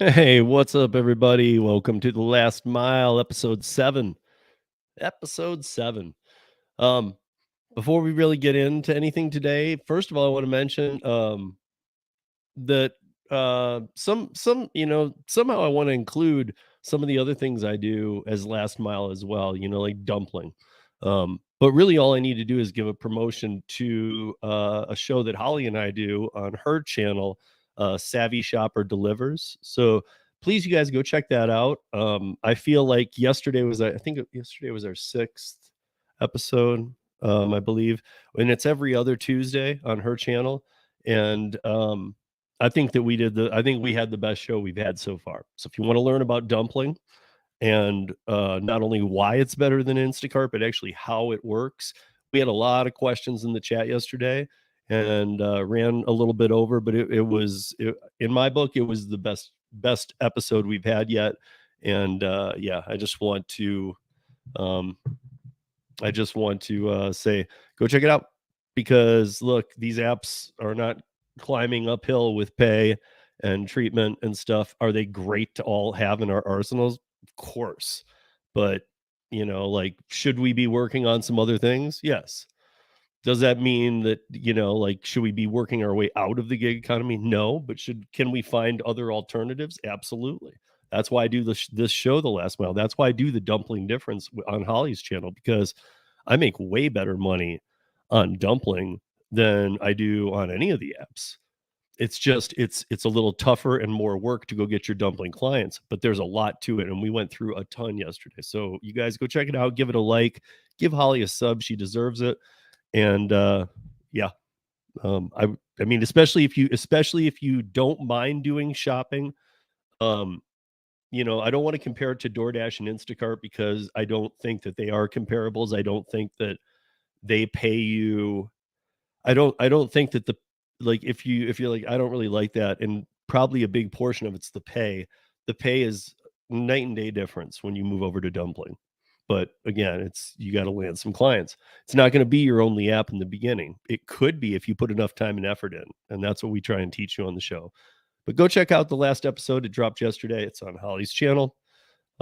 Hey, what's up, everybody? Welcome to the Last Mile, episode 7. Episode 7. Um, Before we really get into anything today, first of all, I want to mention that somehow I want to include some of the other things I do as last mile as well, like dumpling. But really all I need to do is give a promotion to a show that Holly and I do on her channel, Savvy Shopper Delivers. So please, you guys, go check that out. I feel like yesterday was our 6th episode, I believe, and it's every other Tuesday on her channel. And I think we had the best show we've had so far. So if you want to learn about dumpling and not only why it's better than Instacart, but actually how it works, we had a lot of questions in the chat yesterday and ran a little bit over, but in my book, it was the best episode we've had yet. And yeah, um, I just want to say, go check it out because look, these apps are not climbing uphill with pay and treatment and stuff. Are they great to all have in our arsenals? Of course. But, like, should we be working on some other things? Yes. Does that mean that, like, should we be working our way out of the gig economy? No, but can we find other alternatives? Absolutely. That's why I do this show, The Last Mile. That's why I do the dumpling difference on Holly's channel, because I make way better money on dumpling than I do on any of the apps. It's just it's a little tougher and more work to go get your dumpling clients, but there's a lot to it, and we went through a ton yesterday. So you guys go check it out, give it a like, give Holly a sub, she deserves it. And yeah, I mean, especially if you don't mind doing shopping, um, I don't want to compare it to DoorDash and Instacart because I don't think that they are comparables. I don't think that they pay you. I don't think that like, if you're like, I don't really like that, and probably a big portion of it's the pay. The pay is night and day difference when you move over to dumpling. But again, you got to land some clients. It's not going to be your only app in the beginning. It could be if you put enough time and effort in, and that's what we try and teach you on the show. But go check out the last episode. It dropped yesterday. It's on Holly's channel.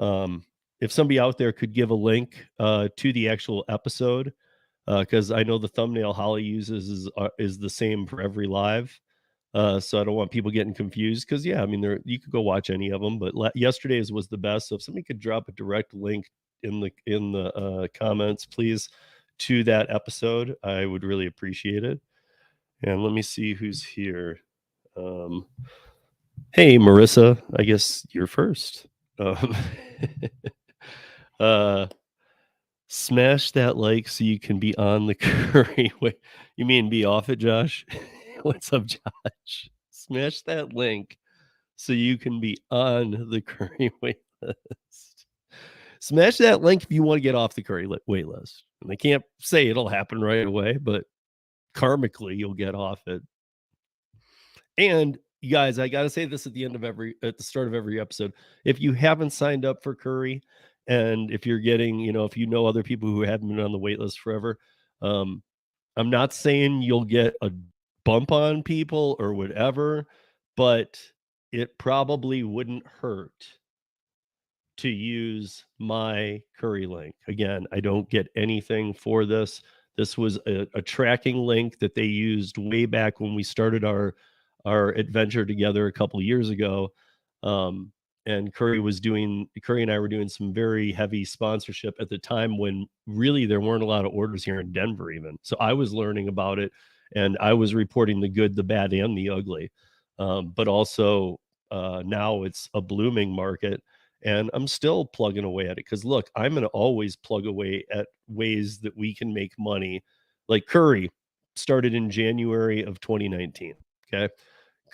If somebody out there could give a link to the actual episode, because I know the thumbnail Holly uses is the same for every live. So I don't want people getting confused because, yeah, I mean, you could go watch any of them, but yesterday's was the best. So if somebody could drop a direct link in the comments, please, to that episode, I would really appreciate it. And let me see who's here. Hey, Marissa, I guess you're first. Um, uh, Smash that like so you can be on the Curri. Wait, you mean be off it, Josh? What's up, Josh? Smash that link so you can be on the Curri wait list. Smash that link if you want to get off the Curri wait list. And they can't say it'll happen right away, but karmically you'll get off it. And you guys, I gotta say this at the start of every episode. If you haven't signed up for Curri, and if you're getting, if you know other people who haven't been on the wait list forever, um, I'm not saying you'll get a bump on people or whatever, but it probably wouldn't hurt to use my Curri link. Again, I don't get anything for this. This was a tracking link that they used way back when we started our adventure together a couple of years ago. Um, and Curri and I were doing some very heavy sponsorship at the time when really there weren't a lot of orders here in Denver even. So I was learning about it and I was reporting the good, the bad, and the ugly. But also now it's a blooming market and I'm still plugging away at it because look, I'm going to always plug away at ways that we can make money. Like Curri started in January of 2019. Okay.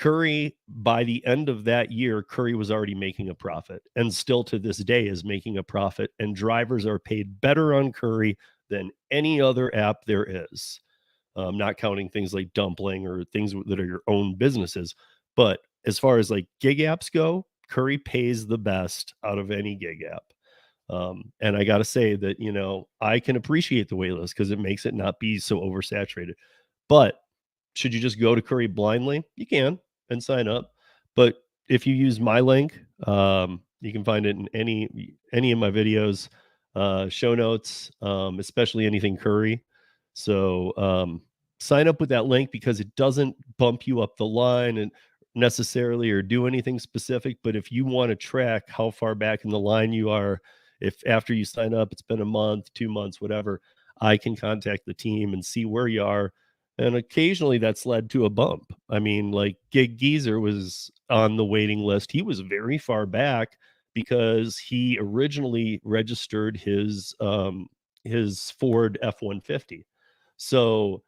Curri, by the end of that year, Curri was already making a profit and still to this day is making a profit. And drivers are paid better on Curri than any other app there is. Not counting things like dumpling or things that are your own businesses. But as far as like gig apps go, Curri pays the best out of any gig app. And I got to say that, I can appreciate the waitlist because it makes it not be so oversaturated. But should you just go to Curri blindly? You can and sign up. But if you use my link, you can find it in any of my videos, show notes, especially anything Curri. So sign up with that link because it doesn't bump you up the line and necessarily or do anything specific. But if you want to track how far back in the line you are, if after you sign up, it's been a month, 2 months, whatever, I can contact the team and see where you are. And occasionally that's led to a bump. I mean, like Gig Geezer was on the waiting list. He was very far back because he originally registered his Ford F-150. So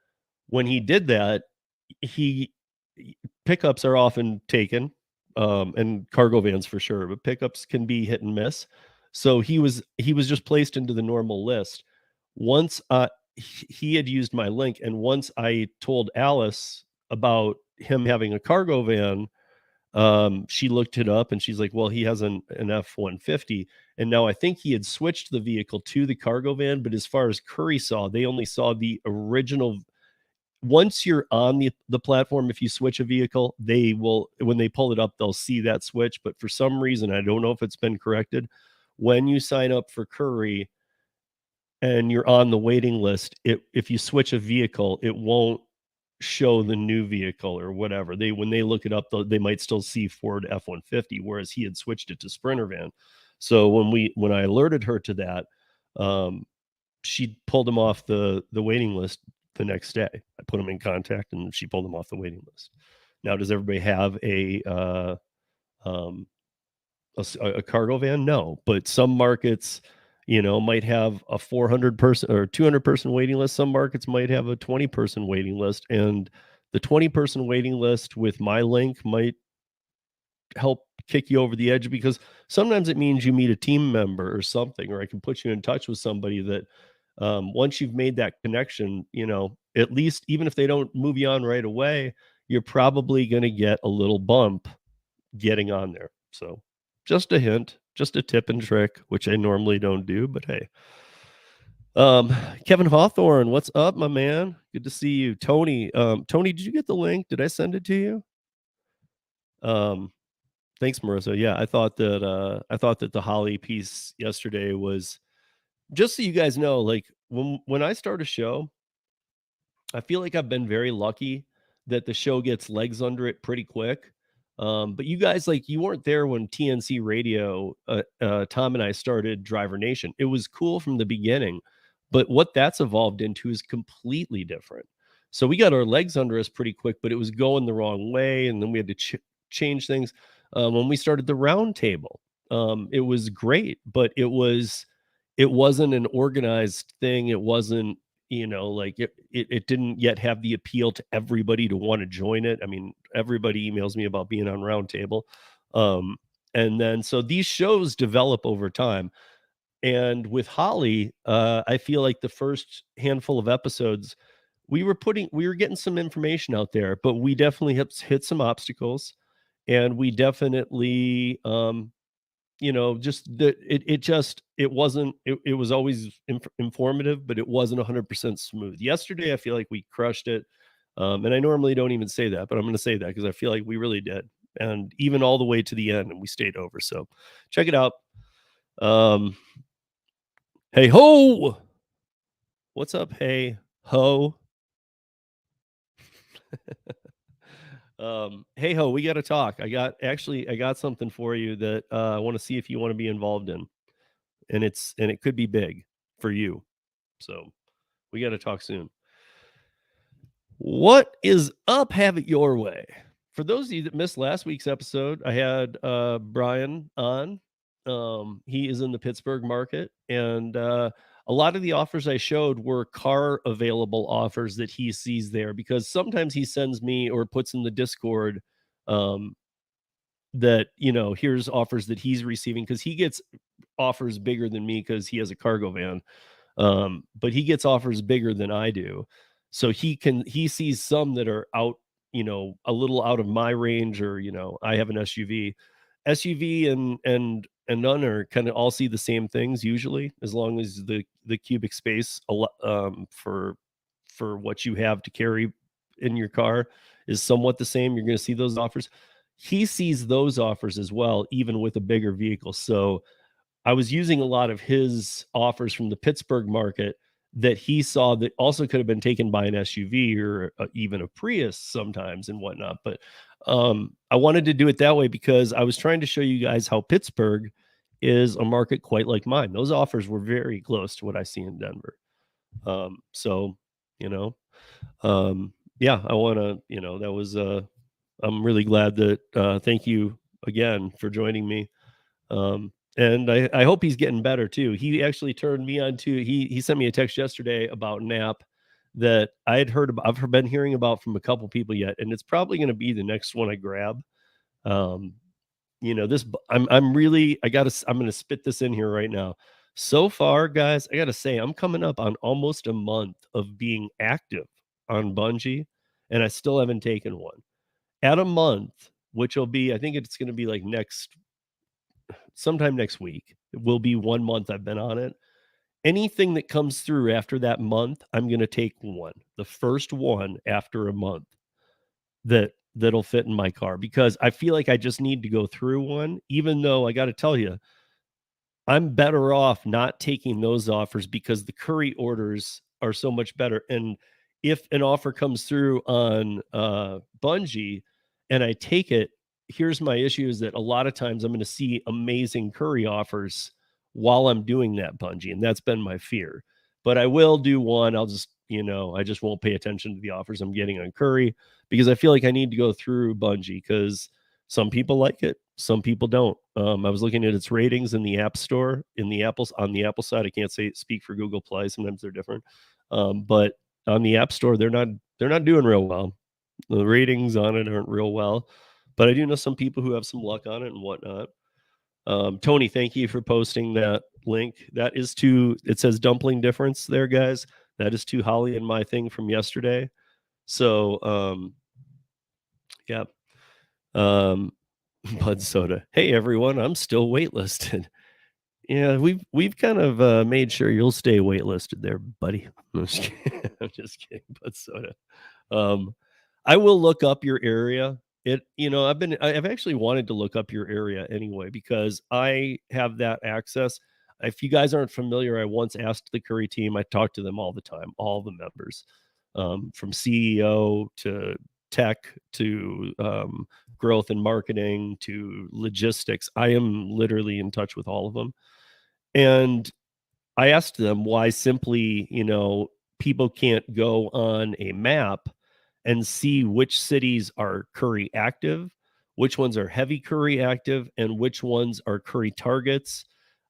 when he did that, he pickups are often taken, and cargo vans for sure, but pickups can be hit and miss. So he was just placed into the normal list. Once he had used my link, and once I told Alice about him having a cargo van, she looked it up and she's like, well, he has an F-150. And now I think he had switched the vehicle to the cargo van, but as far as Curri saw, they only saw the original. Once you're on the platform, if you switch a vehicle, they will, when they pull it up, they'll see that switch. But for some reason, I don't know if it's been corrected. When you sign up for Curri and you're on the waiting list, if you switch a vehicle, it won't show the new vehicle or whatever. When they look it up, they might still see Ford F-150, whereas he had switched it to Sprinter van. So when I alerted her to that, um, she pulled him off the waiting list the next day. I put him in contact, and she pulled him off the waiting list. Now, does everybody have um, a cargo van? No, but some markets, might have a 400 person or 200 person waiting list. Some markets might have a 20 person waiting list, and the 20 person waiting list with my link might help kick you over the edge, because sometimes it means you meet a team member or something, or I can put you in touch with somebody that, once you've made that connection, at least even if they don't move you on right away, you're probably going to get a little bump getting on there. So just a hint, just a tip and trick, which I normally don't do, but hey. Kevin Hawthorne, what's up, my man? Good to see you. Tony, did you get the link? Did I send it to you? Thanks, Marissa. Yeah, I thought that the Holly piece yesterday was, just so you guys know, like when I start a show, I feel like I've been very lucky that the show gets legs under it pretty quick. But you guys, like, you weren't there when TNC Radio, Tom and I started Driver Nation. It was cool from the beginning, but what that's evolved into is completely different. So we got our legs under us pretty quick, but it was going the wrong way, and then we had to change things. When we started the round table, it was great, but it wasn't an organized thing. It wasn't, like it didn't yet have the appeal to everybody to want to join it. I mean, everybody emails me about being on Roundtable. um and then so these shows develop over time, and with Holly, I feel like the first handful of episodes, we were getting some information out there, but we definitely hit some obstacles, and we definitely, just it wasn't, it was always informative, but it wasn't 100% smooth. Yesterday, I feel like we crushed it. And I normally don't even say that, but I'm going to say that because I feel like we really did. And even all the way to the end, and we stayed over. So check it out. Um, hey ho, what's up? Hey ho. Hey ho, we got to talk. I got something for you that I want to see if you want to be involved in, and it could be big for you. So we got to talk soon. What is up? Have it your way. For those of you that missed last week's episode, I had Brian on. He is in the Pittsburgh market, and a lot of the offers I showed were car available offers that he sees there, because sometimes he sends me or puts in the Discord, um, that, here's offers that he's receiving, because he gets offers bigger than me because he has a cargo van. But he gets offers bigger than I do. So he sees some that are out, a little out of my range, or, I have an SUV and none are kind of all see the same things usually, as long as the cubic space for what you have to carry in your car is somewhat the same. You're going to see those offers. he sees those offers as well, even with a bigger vehicle. So I was using a lot of his offers from the Pittsburgh market that he saw that also could have been taken by an SUV or even a Prius sometimes and whatnot. But I wanted to do it that way because I was trying to show you guys how Pittsburgh is a market quite like mine. Those offers were very close to what I see in Denver. So, you know, yeah, I want to, that was, I'm really glad that, thank you again for joining me. And I hope he's getting better too. He actually turned me on to he sent me a text yesterday about an app that I had heard about. I've been hearing about from a couple people yet, and it's probably going to be the next one I grab. Um, I'm really I'm going to spit this in here right now. So far, guys, I got to say I'm coming up on almost a month of being active on Bungie, and I still haven't taken one. At a month, which will be, I think it's going to be like sometime next week. It will be 1 month I've been on it. Anything that comes through after that month, I'm gonna take one. The first one after a month that'll fit in my car because I feel like I just need to go through one, even though I gotta tell you, I'm better off not taking those offers because the Curri orders are so much better. And if an offer comes through on Bungie and I take it, here's my issue is that a lot of times I'm going to see amazing Curri offers while I'm doing that Bungie. And that's been my fear. But I will do one. I'll just, I just won't pay attention to the offers I'm getting on Curri because I feel like I need to go through Bungie because some people like it, some people don't. I was looking at its ratings in the App Store, on the Apple side. I can't speak for Google Play. Sometimes they're different, but on the App Store, they're not doing real well. The ratings on it aren't real well, but I do know some people who have some luck on it and whatnot. Tony, thank you for posting that link. That is to it says dumpling difference there, guys. That is to Holly and my thing from yesterday. So yeah. Um, Bud Soda. Hey everyone, I'm still waitlisted. Yeah, we've kind of made sure you'll stay waitlisted there, buddy. I'm just kidding. I'm just kidding, Bud Soda. Um, I will look up your area. I've actually wanted to look up your area anyway because I have that access. If you guys aren't familiar, I once asked the Curri team. I talk to them all the time, all the members, from CEO to tech to growth and marketing to logistics. I am literally in touch with all of them, and I asked them why simply, people can't go on a map and see which cities are Curri active, which ones are heavy Curri active, and which ones are Curri targets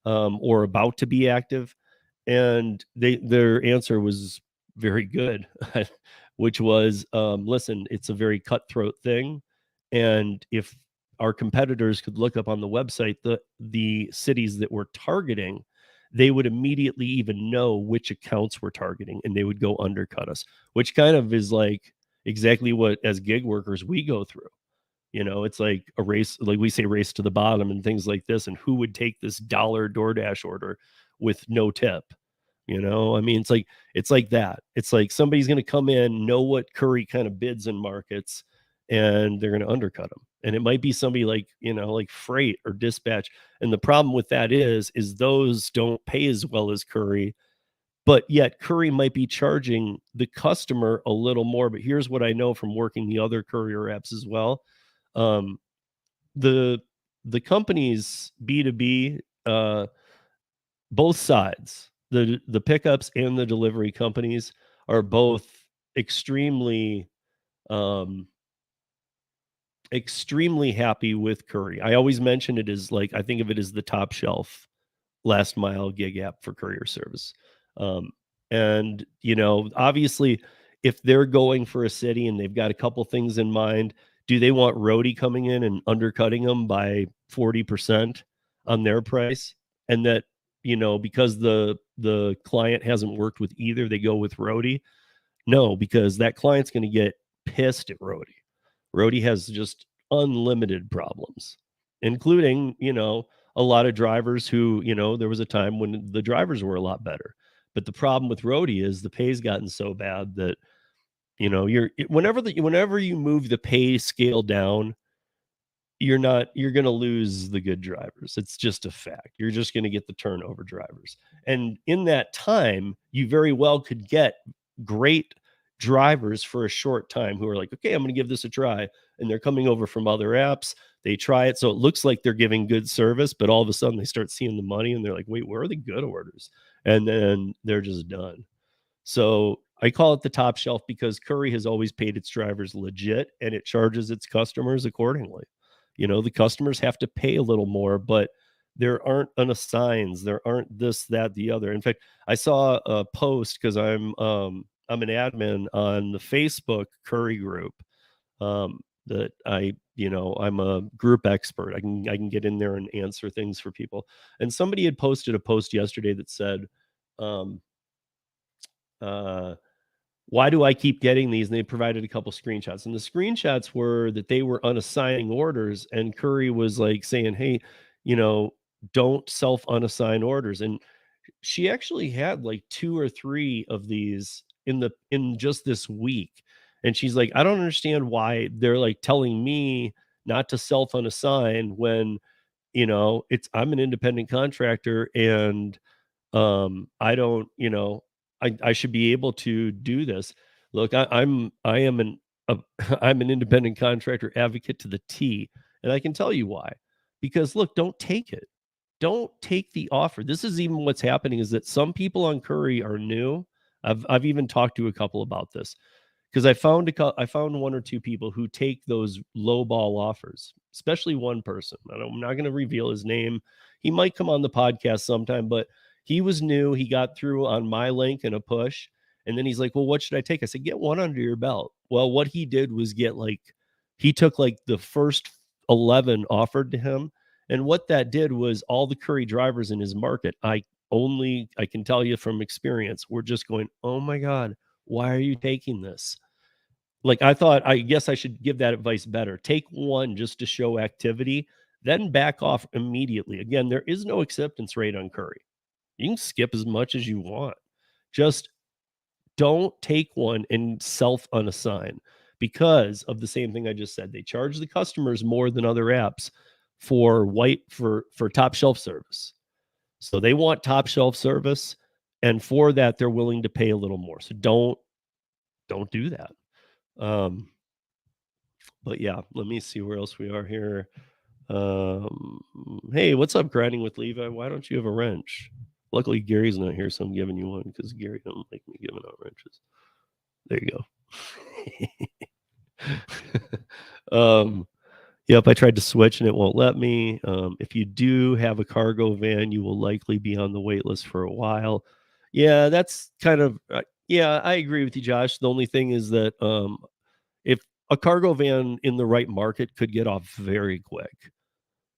or about to be active. And their answer was very good, which was, listen, it's a very cutthroat thing, and if our competitors could look up on the website the cities that we're targeting, they would immediately even know which accounts we're targeting and they would go undercut us, which kind of is like exactly what as gig workers we go through. It's like a race, like we say, race to the bottom and things like this. And who would take this dollar DoorDash order with no tip? I mean, it's like that. It's like somebody's going to come in, know what Curri kind of bids in markets, and they're going to undercut them. And it might be somebody like, like freight or dispatch. And the problem with that is those don't pay as well as Curri, but yet Curri might be charging the customer a little more. But here's what I know from working the other courier apps as well. Um, the the companies B2B, both sides, the pickups and the delivery companies are both extremely um extremely happy with Curri. I always mention it as like I think of it as the top shelf last mile gig app for courier service. Um, and obviously, if they're going for a city and they've got a couple things in mind, do they want roadie coming in and undercutting them by 40% on their price? And that, because the client hasn't worked with either, they go with roadie? No, because that client's going to get pissed at roadie. Roadie has just unlimited problems, including, a lot of drivers who, there was a time when the drivers were a lot better. But the problem with roadie is the pay's gotten so bad that, whenever you move the pay scale down, you're going to lose the good drivers. It's just a fact. You're just going to get the turnover drivers. And in that time, you very well could get great drivers for a short time who are like, okay, I'm going to give this a try. And they're coming over from other apps. They try it. So it looks like they're giving good service, but all of a sudden they start seeing the money and they're like, wait, where are the good orders? And then they're just done. So I call it the top shelf because Curri has always paid its drivers legit and it charges its customers accordingly. The customers have to pay a little more, but there aren't unassigns. There aren't this, that, the other. In fact, I saw a post because I'm an admin on the Facebook Curri group. That I'm a group expert. I can get in there and answer things for people. And somebody had posted a post yesterday that said, um, uh, why do I keep getting these? And they provided a couple screenshots. And the screenshots were that they were unassigning orders. And Curri was like saying, hey, you know, don't self unassign orders. And she actually had like two or three of these in just this week. And she's like, I don't understand why they're like telling me not to self unassign when, it's I'm an independent contractor and I don't, I should be able to do this. Look, I am a, I'm an independent contractor advocate to the T, and I can tell you why. Because look, don't take it. Don't take the offer. This is even what's happening is that some people on Curri are new. I've even talked to a couple about this because I found one or two people who take those low ball offers, especially one person. I'm not going to reveal his name. He might come on the podcast sometime, but he was new. He got through on my link and a push, and then he's like, "Well, what should I take?" I said, "Get one under your belt." Well, what he did was he took like the first 11 offered to him, and what that did was all the Curri drivers in his market. I can tell you from experience, we're just going, "Oh my god, why are you taking this?" Like, I guess I should give that advice better. Take one just to show activity, then back off immediately. Again, there is no acceptance rate on Curri. You can skip as much as you want. Just don't take one and self unassign because of the same thing I just said. They charge the customers more than other apps for top shelf service. So they want top shelf service, and for that they're willing to pay a little more. So don't do that. Um, but yeah, let me see where else we are here. Hey, what's up, grinding with Levi? Why don't you have a wrench? Luckily, Gary's not here, so I'm giving you one because Gary don't like me giving out wrenches. There you go. Yep, I tried to switch and it won't let me. If you do have a cargo van, you will likely be on the wait list for a while. Yeah, that's kind of yeah, I agree with you, Josh. The only thing is that if a cargo van in the right market could get off very quick.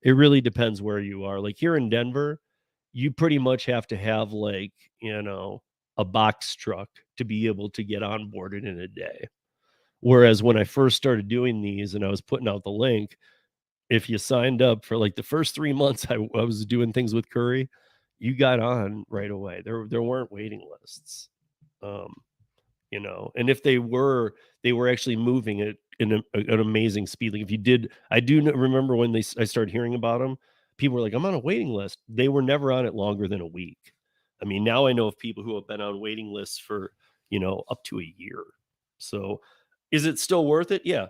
It really depends where you are. Like here in Denver, you pretty much have to have like, a box truck to be able to get onboarded in a day. Whereas when I first started doing these and I was putting out the link, if you signed up for like the first 3 months I was doing things with Curri, you got on right away. There weren't waiting lists. Um, and if they were actually moving it in an amazing speed. Like if you did, I do remember when I started hearing about them, people were like, I'm on a waiting list. They were never on it longer than a week. I mean, now I know of people who have been on waiting lists for, up to a year. So is it still worth it? Yeah.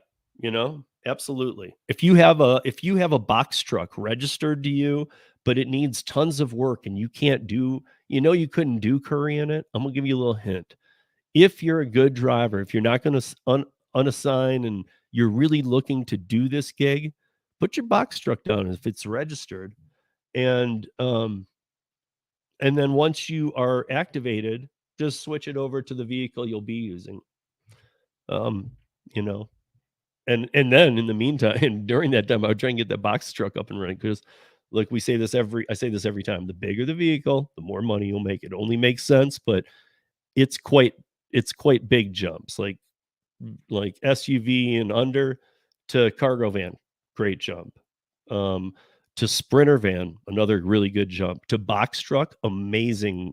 Absolutely. If you have a box truck registered to you, but it needs tons of work and you can't do, you couldn't do Curri in it. I'm gonna give you a little hint. If you're a good driver, if you're not going to unassign and you're really looking to do this gig, put your box truck down if it's registered, and then once you are activated, just switch it over to the vehicle you'll be using. Um, you know, and then in the meantime, and during that time, I would try and get that box truck up and running because, like I say this every time: the bigger the vehicle, the more money you'll make. It only makes sense, but it's quite it's quite big jumps. Like SUV and under to cargo van, great jump. Um, to sprinter van, another really good jump. To box truck, amazing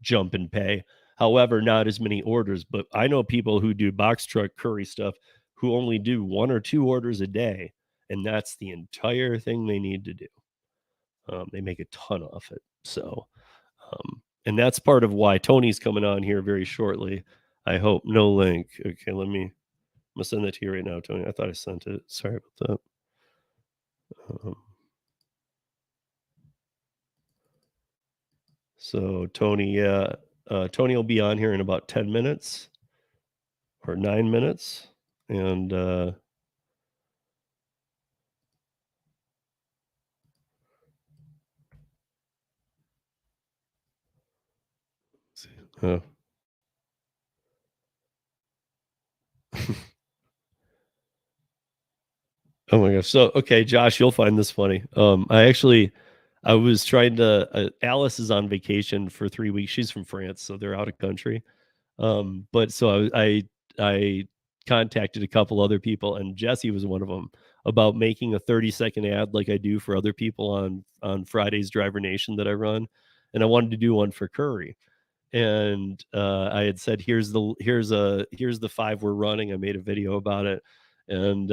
jump in pay. However, not as many orders. But I know people who do box truck Curri stuff who only do one or two orders a day, and that's the entire thing they need to do. They make a ton off it. So, and that's part of why Tony's coming on here very shortly. I hope. No link. Okay, I'm gonna send that to you right now, Tony. I thought I sent it. Sorry about that. So Tony, yeah, Tony will be on here in about 10 minutes or 9 minutes, and uh, oh my gosh. So, okay, Josh, you'll find this funny. I was trying to, Alice is on vacation for 3 weeks. She's from France, so they're out of country. But so I contacted a couple other people, and Jesse was one of them about making a 30-second ad like I do for other people on Friday's Driver Nation that I run, and I wanted to do one for Curri. And I had said, here's the five we're running. I made a video about it, and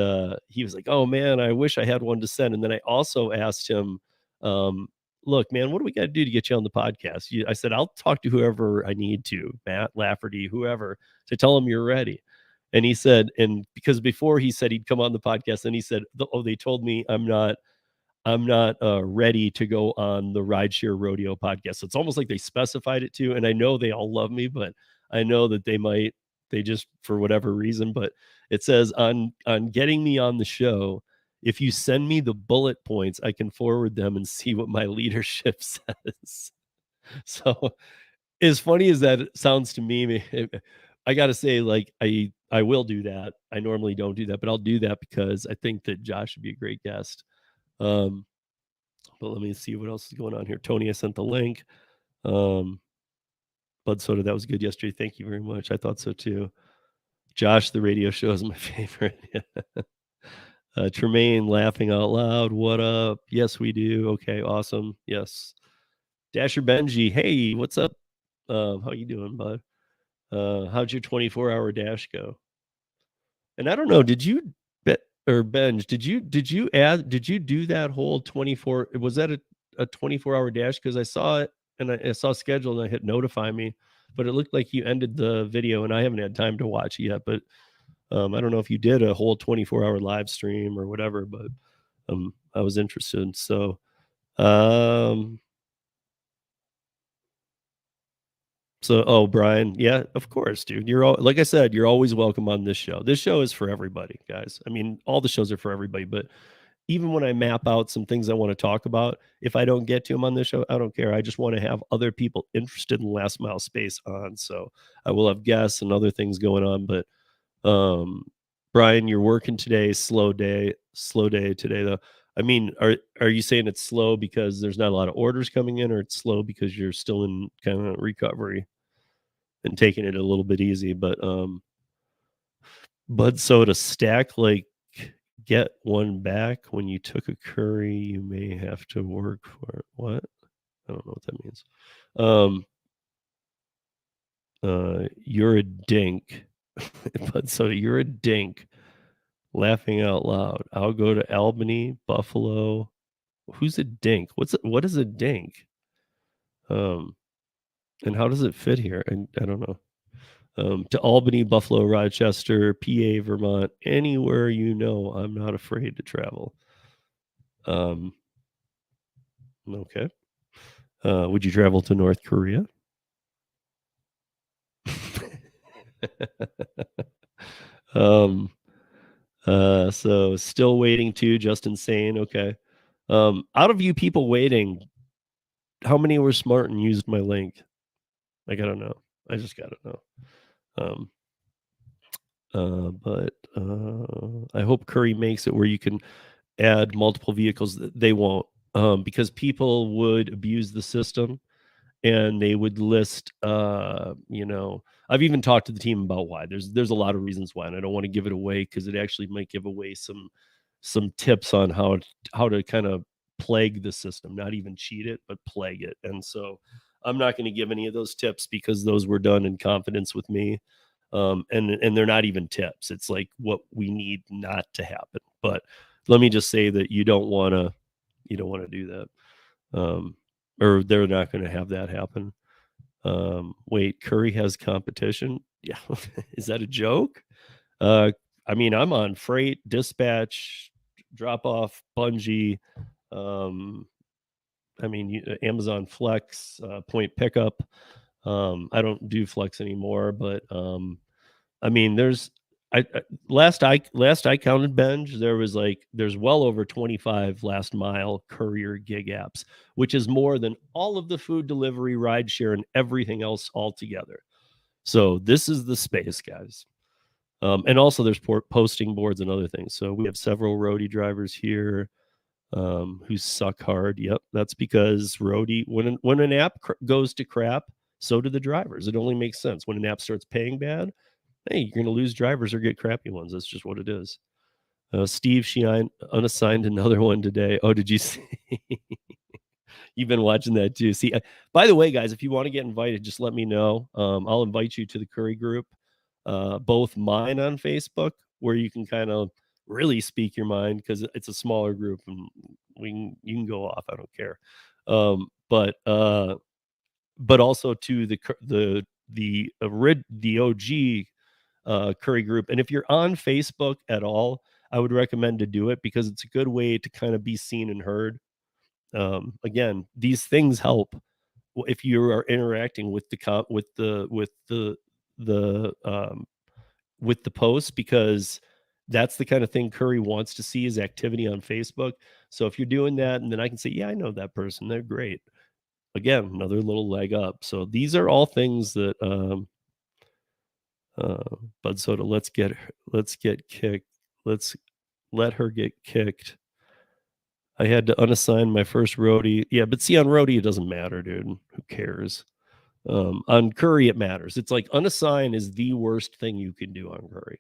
he was like, "Oh man, I wish I had one to send." And then I also asked him, um, "Look, man, what do we got to do to get you on the podcast?" I said, "I'll talk to whoever I need to, Matt Lafferty, whoever, to tell them you're ready." And he said, and because before he said he'd come on the podcast, and he said, "Oh, they told me I'm not ready to go on the Rideshare Rodeo podcast." So it's almost like they specified it too. And I know they all love me, but I know that they just, for whatever reason, but it says on getting me on the show, if you send me the bullet points, I can forward them and see what my leadership says. So as funny as that sounds to me, I got to say, like, I will do that. I normally don't do that, but I'll do that because I think that Josh would be a great guest. Um, but let me see what else is going on here. Tony, I sent the link. Um, Bud Soda, that was good yesterday. Thank you very much. I thought so too. Josh, the radio show is my favorite. Tremaine laughing out loud. What up? Yes, we do. Okay, awesome. Yes. Dasher Benji, hey, what's up? How you doing, bud? How'd your 24-hour dash go? And I don't know, did you bet or Benj, did you do that whole 24, was that a 24-hour dash? Because I saw it and I saw schedule and I hit notify me, but it looked like you ended the video and I haven't had time to watch it yet. But I don't know if you did a whole 24-hour live stream or whatever, but I was interested. So um oh, Brian, yeah, of course, dude. You're all, like I said, you're always welcome on this show. This show is for everybody, guys. I mean, all the shows are for everybody, but even when I map out some things I want to talk about, if I don't get to them on this show, I don't care. I just want to have other people interested in last mile space on. So I will have guests and other things going on. But um Brian, you're working today, slow day today though. I mean, are you saying it's slow because there's not a lot of orders coming in, or it's slow because you're still in kind of recovery and taking it a little bit easy? But Bud Soda stack, like, get one back when you took a curry, you may have to work for it. What? I don't know what that means. Um, you're a dink. Bud Soda, you're a dink. Laughing out loud. I'll go to Albany, Buffalo. Who's a dink? What is a dink? Um, and how does it fit here? I don't know. To Albany, Buffalo, Rochester, PA, Vermont, anywhere you know, I'm not afraid to travel. Okay. Would you travel to North Korea? um, so still waiting too, just insane. Okay. Out of you people waiting, how many were smart and used my link? I gotta know. I just gotta know. Um, but I hope Curry makes it where you can add multiple vehicles. They won't, because people would abuse the system and they would list, I've even talked to the team about why. There's a lot of reasons why, and I don't want to give it away because it actually might give away some tips on how to kind of plague the system, not even cheat it, but plague it. And so I'm not going to give any of those tips because those were done in confidence with me. And they're not even tips. It's like what we need not to happen. But let me just say that you don't want to do that. Or they're not going to have that happen. Wait, Curry has competition? Yeah. Is that a joke? Uh, I mean, I'm on freight, dispatch, drop off, Bungee. Um, I mean, Amazon Flex, point pickup. I don't do Flex anymore, but I mean, last I counted, Benj, there's well over 25 last mile courier gig apps, which is more than all of the food delivery, rideshare, and everything else altogether. So this is the space, guys. And also there's posting boards and other things. So we have several roadie drivers here who suck hard. Yep, that's because roadie when an app goes to crap, so do the drivers. It only makes sense. When an app starts paying bad, hey, you're going to lose drivers or get crappy ones. That's just what it is. Steve Sheehan unassigned another one today. Oh, did you see? You've been watching that too. See, by the way, guys, if you want to get invited, just let me know. I'll invite you to the Curri group, both mine on Facebook, where you can kind of really speak your mind because it's a smaller group and you can go off. I don't care. But also to the OG Curri group. And if you're on Facebook at all, I would recommend to do it because it's a good way to kind of be seen and heard. Again, these things help if you are interacting with the with the posts, because that's the kind of thing Curri wants to see is activity on Facebook. So if you're doing that, and then I can say, yeah, I know that person, they're great. Again, another little leg up. So these are all things that Bud Soda, let's get kicked. Let's let her get kicked. I had to unassign my first roadie. Yeah, but see, on roadie, it doesn't matter, dude. Who cares? On Curri, it matters. It's like unassign is the worst thing you can do on Curri.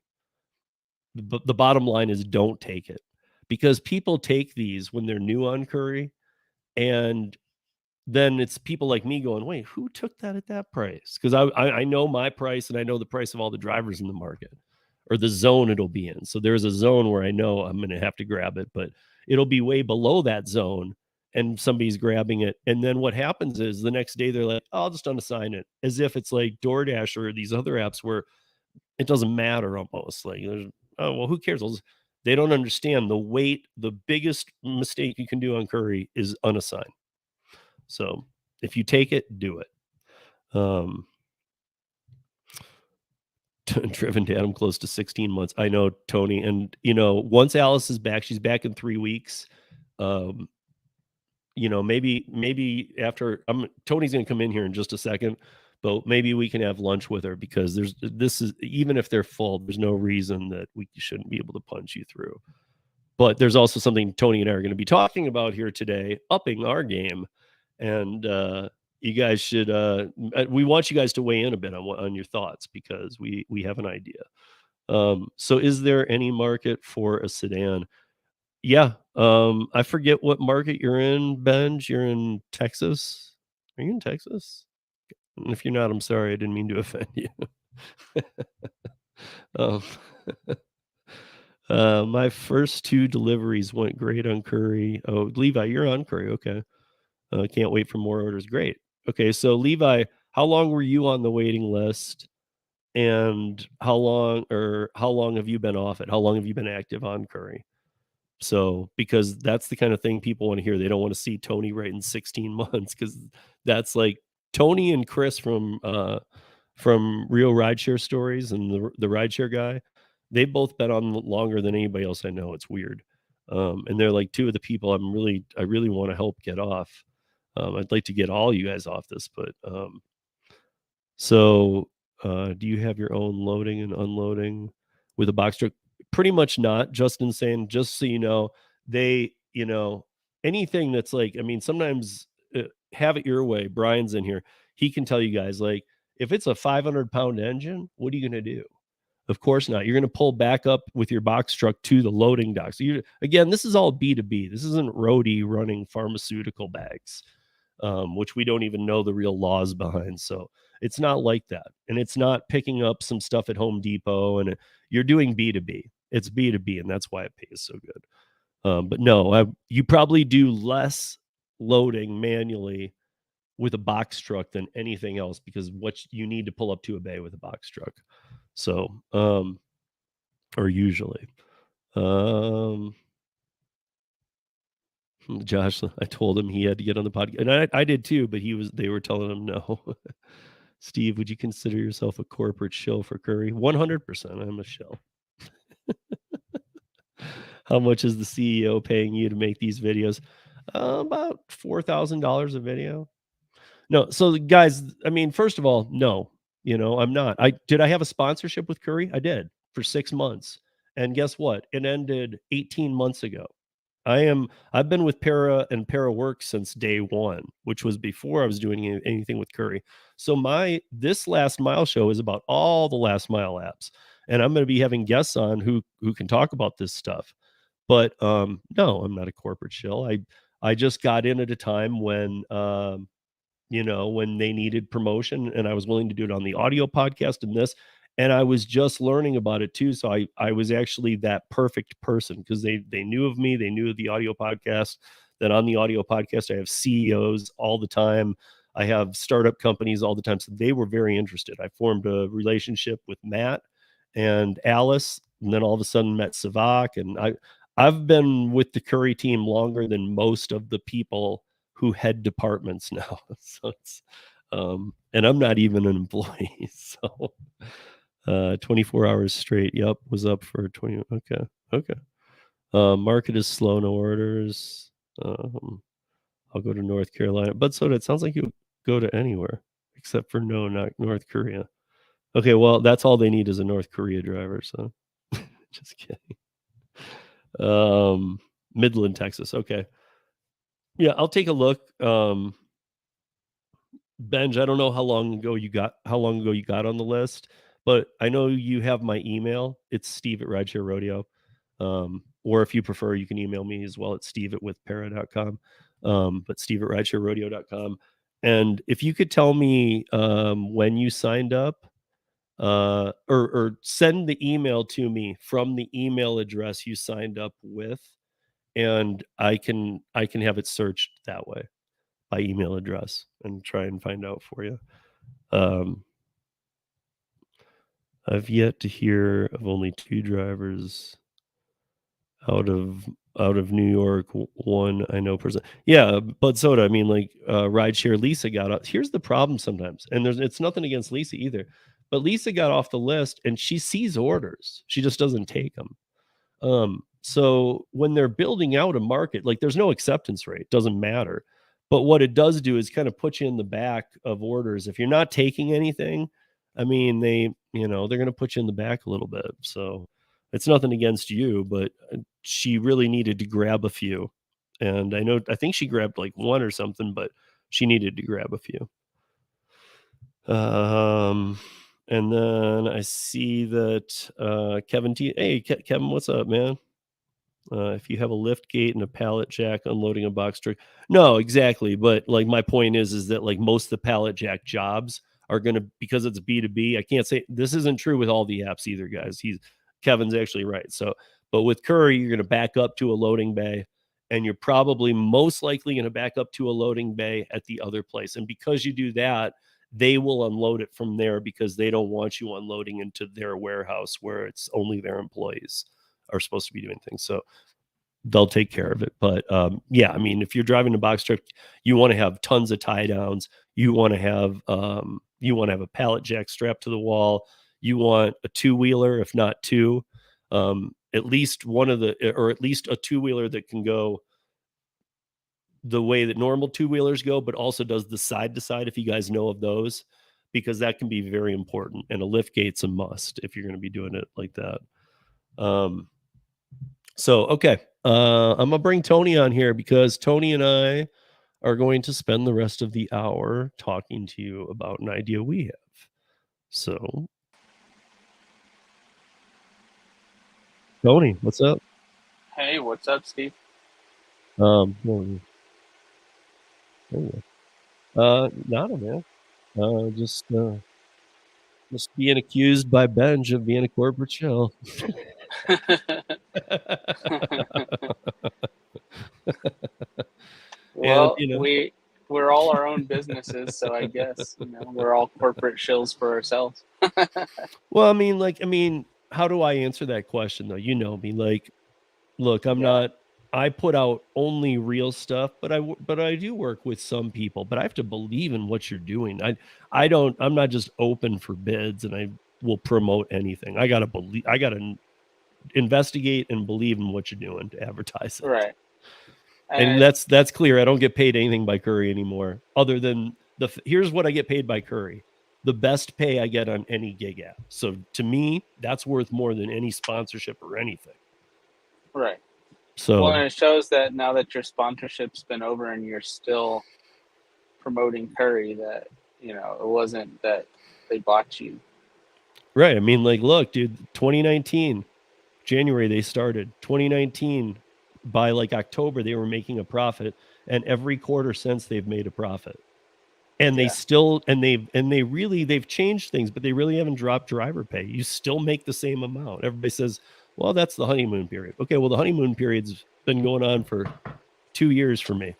But the bottom line is don't take it, because people take these when they're new on Curri, and then it's people like me going, wait, who took that at that price? Because I know my price and I know the price of all the drivers in the market or the zone it'll be in. So there's a zone where I know I'm going to have to grab it, but it'll be way below that zone and somebody's grabbing it. And then what happens is the next day they're like, oh, I'll just unassign it, as if it's like DoorDash or these other apps where it doesn't matter almost. Like, oh, well, who cares? They don't understand the weight. The biggest mistake you can do on Curri is unassign. So if you take it, do it. Driven to Adam close to 16 months. I know, Tony. And, once Alice is back, she's back in 3 weeks. Maybe after Tony's going to come in here in just a second, but maybe we can have lunch with her, because even if they're full, there's no reason that we shouldn't be able to punch you through. But there's also something Tony and I are going to be talking about here today, upping our game. And you guys should we want you guys to weigh in a bit on your thoughts, because we have an idea. So is there any market for a sedan? Yeah. I forget what market you're in, Benj. You're in Texas. Are you in Texas? And if you're not, I'm sorry, I didn't mean to offend you. um, my first 2 deliveries went great on Curri. Oh, Levi, you're on Curri. Okay. Can't wait for more orders. Great. Okay, so Levi, how long were you on the waiting list, and how long have you been off it? How long have you been active on Curri? So, because that's the kind of thing people want to hear. They don't want to see Tony right in 16 months, because that's like Tony and Chris from Real Rideshare Stories and the rideshare guy. They've both been on longer than anybody else I know. It's weird. And they're like 2 of the people I really want to help get off. I'd like to get all you guys off this, but so do you have your own loading and unloading with a box truck? Pretty much not. Justin saying, just so you know, anything that's like, I mean, sometimes have it your way. Brian's in here. He can tell you guys, like, if it's a 500-pound engine, what are you going to do? Of course not. You're going to pull back up with your box truck to the loading dock. So again, this is all B2B. This isn't roadie running pharmaceutical bags, which we don't even know the real laws behind. So it's not like that. And it's not picking up some stuff at Home Depot, and you're doing B2B. It's B2B, and that's why it pays so good. But no, you probably do less loading manually with a box truck than anything else because what you need to pull up to a bay with a box truck. So, or usually. Um, Josh, I told him he had to get on the podcast, and I did too, but they were telling him no. Steve, would you consider yourself a corporate shill for Curri? 100%. I'm a shill. How much is the CEO paying you to make these videos? About $4,000 a video. No, so guys, I mean, first of all, no, I'm not. I have a sponsorship with Curri? I did for 6 months. And guess what? It ended 18 months ago. I've been with Para and Para Works since day 1, which was before I was doing anything with Curri. So this last mile show is about all the last mile apps. And I'm going to be having guests on who can talk about this stuff. But no, I'm not a corporate shill. I just got in at a time when when they needed promotion and I was willing to do it on the audio podcast and this. And I was just learning about it too. So I was actually that perfect person because they knew of me, they knew of the audio podcast. That on the audio podcast, I have CEOs all the time. I have startup companies all the time. So they were very interested. I formed a relationship with Matt and Alice, and then all of a sudden met Savak. And I've been with the Curri team longer than most of the people who head departments now. So and I'm not even an employee. So 24 hours straight. Yep, was up for 20. Okay, okay. Market is slow, no orders. I'll go to North Carolina, but so it sounds like you go to anywhere except for no, not North Korea. Okay, well, that's all they need is a North Korea driver. So just kidding. Midland, Texas. Okay. Yeah, I'll take a look. Benj, I don't know how long ago you got on the list, but I know you have my email. It's Steve at Rideshare Rodeo. Or if you prefer, you can email me as well at steve@withpara.com. But Steve at ridesharerodeo.com. And if you could tell me when you signed up, or send the email to me from the email address you signed up with, and I can have it searched that way by email address and try and find out for you. Um, I've yet to hear of only 2 drivers out of New York. One I know person. Yeah, Bud Soda. I mean, like rideshare. Lisa got off. Here's the problem sometimes, and it's nothing against Lisa either, but Lisa got off the list and she sees orders. She just doesn't take them. So when they're building out a market, like there's no acceptance rate, doesn't matter. But what it does do is kind of put you in the back of orders. If you're not taking anything, I mean, they're going to put you in the back a little bit. So it's nothing against you, but she really needed to grab a few. And I think she grabbed like one or something, but she needed to grab a few. And then I see that Kevin T. Hey, Kevin, what's up, man? If you have a lift gate and a pallet jack unloading a box truck. No, exactly. But like my point is that like most of the pallet jack jobs are going to, because it's B2B. I can't say this isn't true with all the apps either, guys. Kevin's actually right. So, but with Curri, you're going to back up to a loading bay, and you're probably most likely going to back up to a loading bay at the other place. And because you do that, they will unload it from there because they don't want you unloading into their warehouse where it's only their employees are supposed to be doing things. So they'll take care of it. But yeah, I mean, if you're driving a box truck, you want to have tons of tie downs. You want to have a pallet jack strapped to the wall. You want a 2-wheeler, if not 2. At least at least a 2-wheeler that can go the way that normal 2-wheelers go, but also does the side to side, if you guys know of those, because that can be very important. And a lift gate's a must if you're going to be doing it like that. So, okay. I'm gonna bring Tony on here because Tony and I are going to spend the rest of the hour talking to you about an idea we have. So, Tony, what's up? Hey, what's up, Steve? Well, nada, man. Just being accused by Benj of being a corporate shell. And Well, we're all our own businesses, so I guess, we're all corporate shills for ourselves. well, I mean, how do I answer that question though? You know me, like, look, Yeah, I put out only real stuff, but I do work with some people, but I have to believe in what you're doing. I'm not just open for bids and I will promote anything. I got to investigate and believe in what you're doing to advertise it. right. And And that's clear. I don't get paid anything by Curri anymore other than here's what I get paid by Curri. The best pay I get on any gig app. So to me, that's worth more than any sponsorship or anything. right. Well, So and it shows that now that your sponsorship's been over and you're still promoting Curry, that it wasn't that they bought you. right. I mean, like, look, dude, 2019, January they started. 2019, by like October, they were making a profit. And every quarter since they've made a profit. And they Yeah, still they've changed things, but they really haven't dropped driver pay. You still make the same amount. Everybody says, well, that's the honeymoon period. Okay, well, the honeymoon period's been going on for 2 years for me.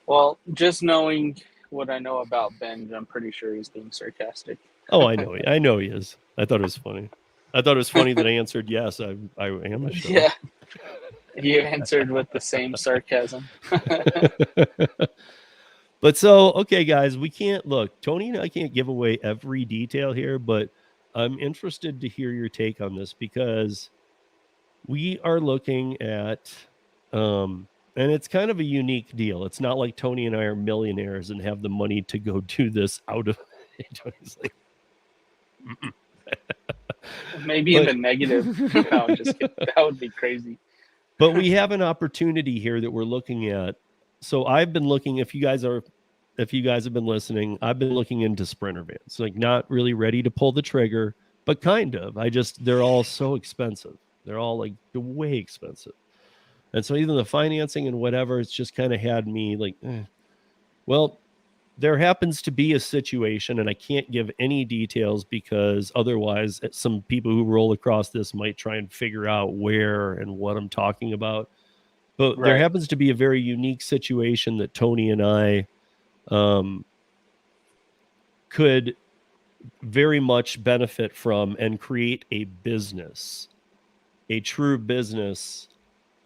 well, just knowing what I know about Ben, I'm pretty sure he's being sarcastic. Oh, I know he is. I thought it was funny. I thought it was funny that I answered yes. I am a show. Yeah, you answered with the same sarcasm. But so, okay, guys, we can't look. Tony and I can't give away every detail here, but I'm interested to hear your take on this because we are looking at and it's kind of a unique deal. It's not like Tony and I are millionaires and have the money to go do this out of Tony's like Maybe in but the negative. No, just kidding. That would be crazy. but we have an opportunity here that we're looking at. So I've been looking, if you guys have been listening, I've been looking into sprinter vans. Like not really ready to pull the trigger, but kind of. They're all so expensive. They're all like way expensive. And so even the financing and whatever, it's just kind of had me like, well, there happens to be a situation, and I can't give any details because otherwise some people who roll across this might try and figure out where and what I'm talking about. But there Right, happens to be a very unique situation that Tony and I could very much benefit from and create a business, a true business,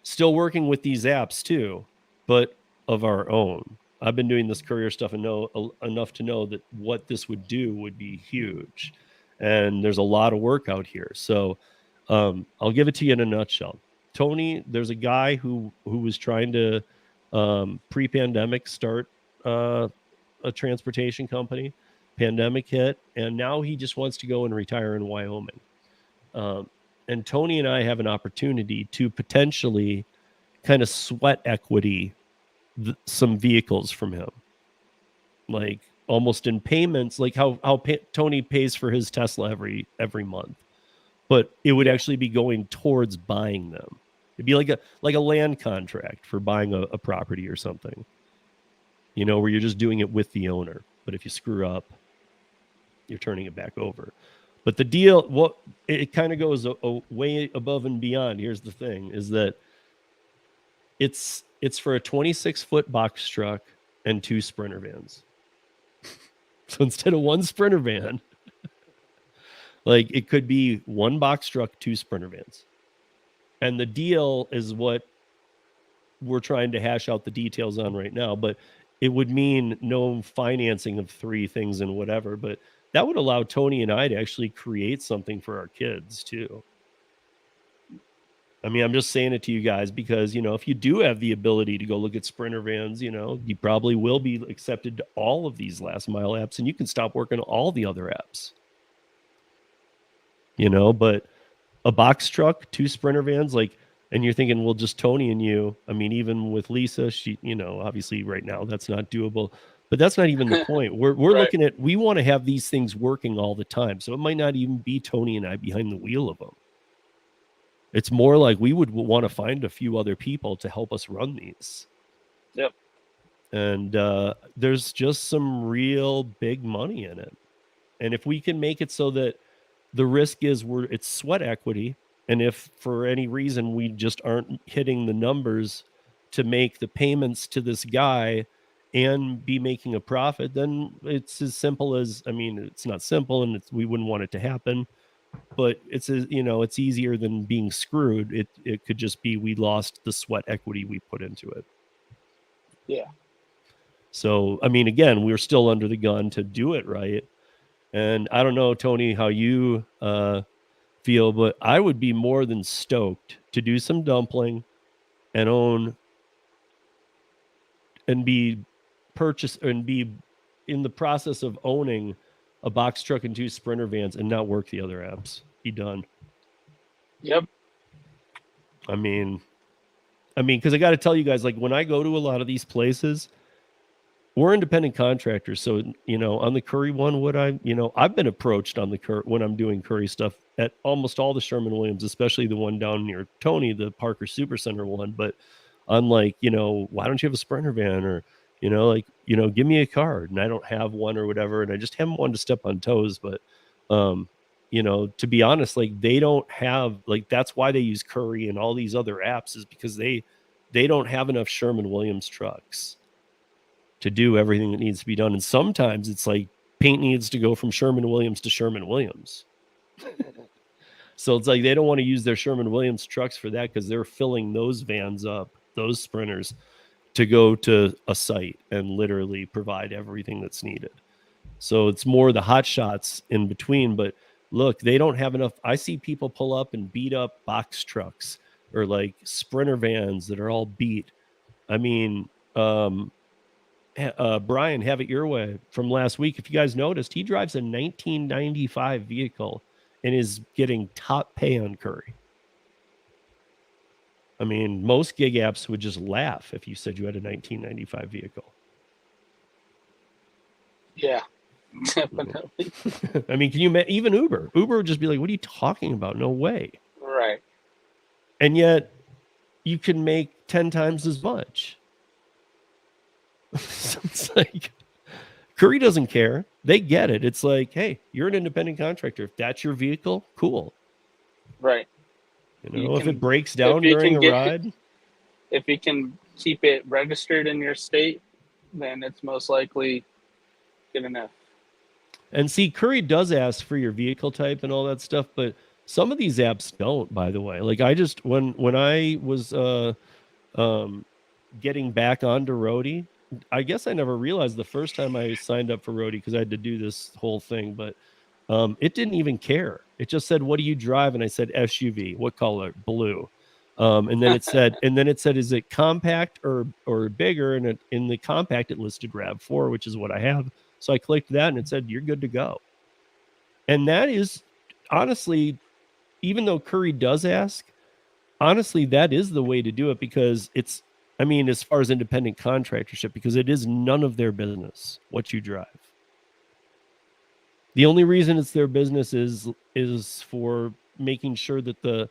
still working with these apps too, but of our own. I've been doing this courier stuff and know enough to know that what this would do would be huge. And there's a lot of work out here. So I'll give it to you in a nutshell. Tony, there's a guy who was trying to pre-pandemic start a transportation company. Pandemic hit, and now he just wants to go and retire in Wyoming. And Tony and I have an opportunity to potentially kind of sweat equity some vehicles from him, like almost in payments, like how Tony pays for his Tesla every month, but it would yeah, actually be going towards buying them. It'd be like a land contract for buying a property or something, where you're just doing it with the owner. But if you screw up, you're turning it back over. But the deal, what it kind of goes a way above and beyond. Here's the thing: is that it's for a 26-foot box truck and 2 sprinter vans. So instead of one sprinter van, like it could be 1 box truck, 2 sprinter vans. And the deal is what we're trying to hash out the details on right now, but it would mean no financing of 3 things and whatever, but that would allow Tony and I to actually create something for our kids too. I mean, I'm just saying it to you guys because, if you do have the ability to go look at sprinter vans, you probably will be accepted to all of these last mile apps and you can stop working on all the other apps. But a box truck, 2 sprinter vans, like, and you're thinking, well, just Tony and you. I mean, even with Lisa, she, obviously right now that's not doable, but that's not even the point. We're right. looking at, we want to have these things working all the time. So it might not even be Tony and I behind the wheel of them. It's more like we would want to find a few other people to help us run these. Yep. And there's just some real big money in it. And if we can make it so that the risk is it's sweat equity And if for any reason we just aren't hitting the numbers to make the payments to this guy and be making a profit, then it's as simple as, I mean, it's not simple and we wouldn't want it to happen, but it's easier than being screwed. It could just be we lost the sweat equity we put into it. Yeah. So, I mean, again, we're still under the gun to do it right. And I don't know, Tony, how you feel, but I would be more than stoked to do some dumpling and own and be in the process of owning a box truck and 2 Sprinter vans and not work the other apps. Be done. Yep. I mean, because I got to tell you guys, like when I go to a lot of these places, we're independent contractors. So, on the Curri one, I've been approached on the Curri when I'm doing Curri stuff at almost all the Sherman-Williams, especially the one down near Tony, the Parker Supercenter one. But I'm like, why don't you have a Sprinter van or, give me a card, and I don't have one or whatever. And I just haven't wanted to step on toes. But, to be honest, like they don't have, like, that's why they use Curri and all these other apps is because they don't have enough Sherman-Williams trucks to do everything that needs to be done. And sometimes it's like paint needs to go from Sherman-Williams to Sherman-Williams. So it's like they don't want to use their Sherman-Williams trucks for that because they're filling those vans up, those Sprinters, to go to a site and literally provide everything that's needed. So it's more the hot shots in between. But look, they don't have enough. I see people pull up and beat up box trucks or like Sprinter vans that are all beat. I mean, Brian, have it your way from last week. If you guys noticed, he drives a 1995 vehicle and is getting top pay on Curri. I mean, most gig apps would just laugh if you said you had a 1995 vehicle. Yeah, definitely. I mean, can you even Uber? Uber would just be like, "What are you talking about? No way!" Right. And yet, you can make 10 times as much. So it's like Curri doesn't care. They get it. It's like, hey, you're an independent contractor. If that's your vehicle, cool. Right. If it breaks down during a ride, if you can keep it registered in your state, then it's most likely good enough. And see, Curri does ask for your vehicle type and all that stuff, but some of these apps don't, by the way. Like I just when I was getting back onto Roadie, I guess I never realized the first time I signed up for Roadie because I had to do this whole thing, but it didn't even care. It just said, "What do you drive?" And I said, "SUV." What color? Blue. And then it said, "Is it compact or bigger?" And in the compact, it listed RAV4, which is what I have. So I clicked that, and it said, "You're good to go." And that is honestly, even though Curri does ask, honestly, that is the way to do it because it's, I mean, as far as independent contractorship, because it is none of their business what you drive. The only reason it's their business is for making sure that the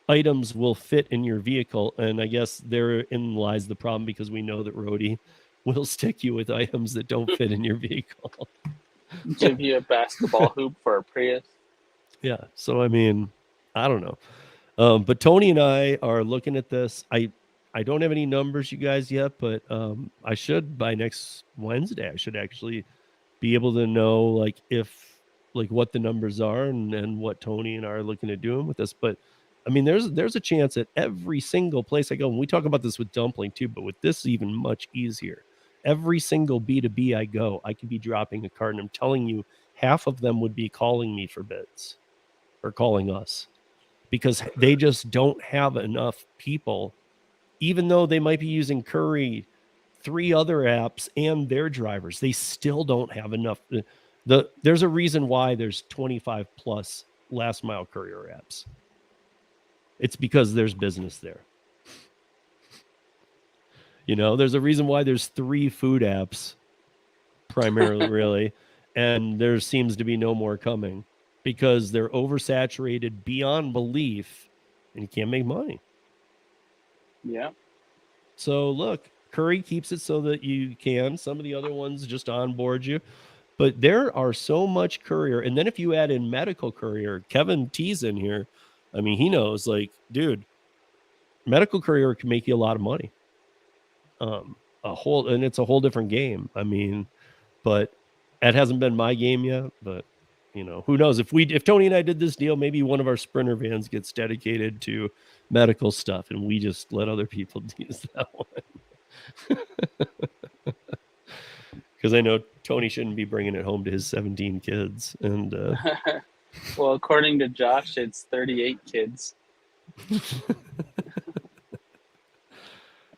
items will fit in your vehicle. And I guess therein lies the problem because we know that Roadie will stick you with items that don't fit in your vehicle. Give you a basketball hoop for a Prius. Yeah. So, I mean, I don't know. But Tony and I are looking at this. I don't have any numbers, you guys, yet, but I should by next Wednesday. I should actually be able to know like what the numbers are and what Tony and I are looking at doing with this. But I mean, there's a chance at every single place I go, and we talk about this with dumpling too, but with this even much easier. Every single B2B I go, I could be dropping a card, and I'm telling you, half of them would be calling me for bids or calling us because they just don't have enough people, even though they might be using Curri, 3 other apps and their drivers. They still don't have enough. There's a reason why there's 25 plus last mile courier apps. It's because there's business there. There's a reason why there's 3 food apps primarily, really, and there seems to be no more coming because they're oversaturated beyond belief and you can't make money. Yeah. So look, Curri keeps it so that you can. Some of the other ones just onboard you. But there are so much courier. And then if you add in medical courier, Kevin T's in here. I mean, he knows, like, dude, medical courier can make you a lot of money. And it's a whole different game. I mean, but that hasn't been my game yet. But who knows? If Tony and I did this deal, maybe one of our Sprinter vans gets dedicated to medical stuff, and we just let other people use that one. Because I know Tony shouldn't be bringing it home to his 17 kids. And well, according to Josh, it's 38 kids.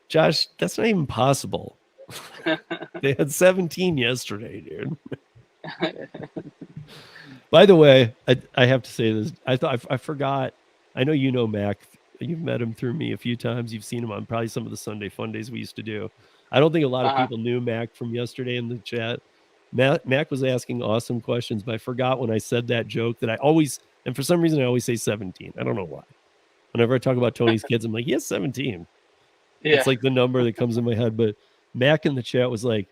Josh, that's not even possible. They had 17 yesterday, dude. By the way, I have to say this. I forgot. I know you know Mac. You've met him through me a few times. You've seen him on probably some of the Sunday fun days we used to do. I don't think a lot of people knew Mac from yesterday in the chat. Mac was asking awesome questions, but I forgot when I said that joke that I always, and for some reason I always say 17. I don't know why. Whenever I talk about Tony's kids, I'm like, he has 17. Yeah. It's like the number that comes in my head. But Mac in the chat was like,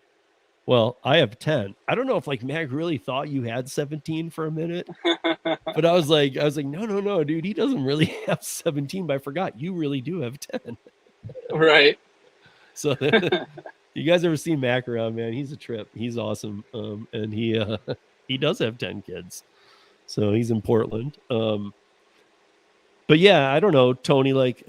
well, I have 10. I don't know if like Mac really thought you had 17 for a minute. But I was like, no, dude, he doesn't really have 17, but I forgot you really do have 10. Right. So you guys ever seen Mac around, man? He's a trip. He's awesome. And he does have 10 kids. So he's in Portland. But yeah, I don't know, Tony, like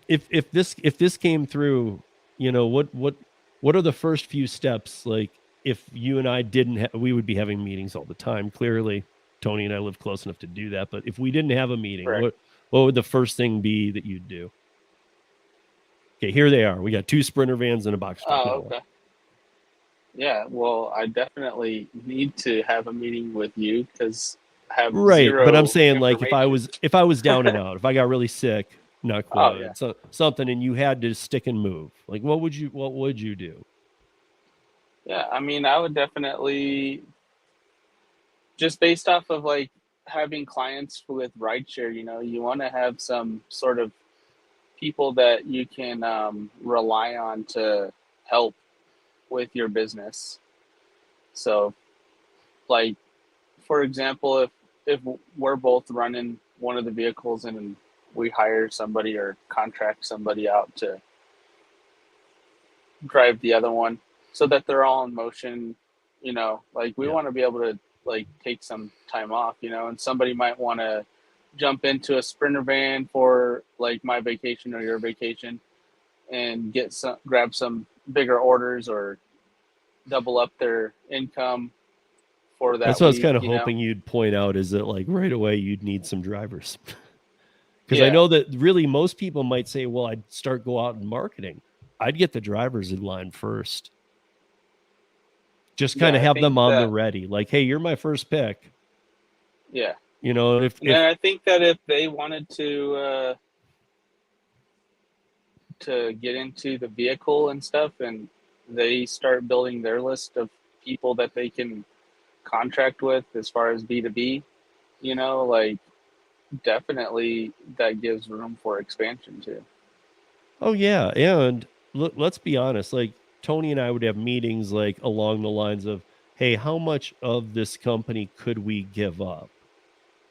if this came through, what are the first few steps? Like, if you and I didn't we would be having meetings all the time. Clearly, Tony and I live close enough to do that. But if we didn't have a meeting, what would the first thing be that you'd do? Okay, here they are. We got 2 Sprinter vans and a box truck. Oh, okay. Yeah, well, I definitely need to have a meeting with you because I have zero. But I'm saying, like, if I was down and out, if I got really sick, not quite, so something, and you had to stick and move, like, what would you do? Yeah, I mean, I would definitely, just based off of like having clients with rideshare, you want to have some sort of people that you can rely on to help with your business. So, like, for example, if we're both running one of the vehicles and we hire somebody or contract somebody out to drive the other one, so that they're all in motion, like we want to be able to like take some time off, and somebody might want to jump into a Sprinter van for like my vacation or your vacation and grab some bigger orders or double up their income for that. That's what I was kind of hoping you'd point out, is that like right away you'd need some drivers. Because I know that really most people might say, well, I'd go out in marketing. I'd get the drivers in line first. Just kind of have them on the ready. Like, hey, you're my first pick. Yeah. And I think that if they wanted to get into the vehicle and stuff, and they start building their list of people that they can contract with as far as B2B, like, definitely that gives room for expansion too. Oh yeah, and let's be honest, like Tony and I would have meetings like along the lines of, hey, how much of this company could we give up?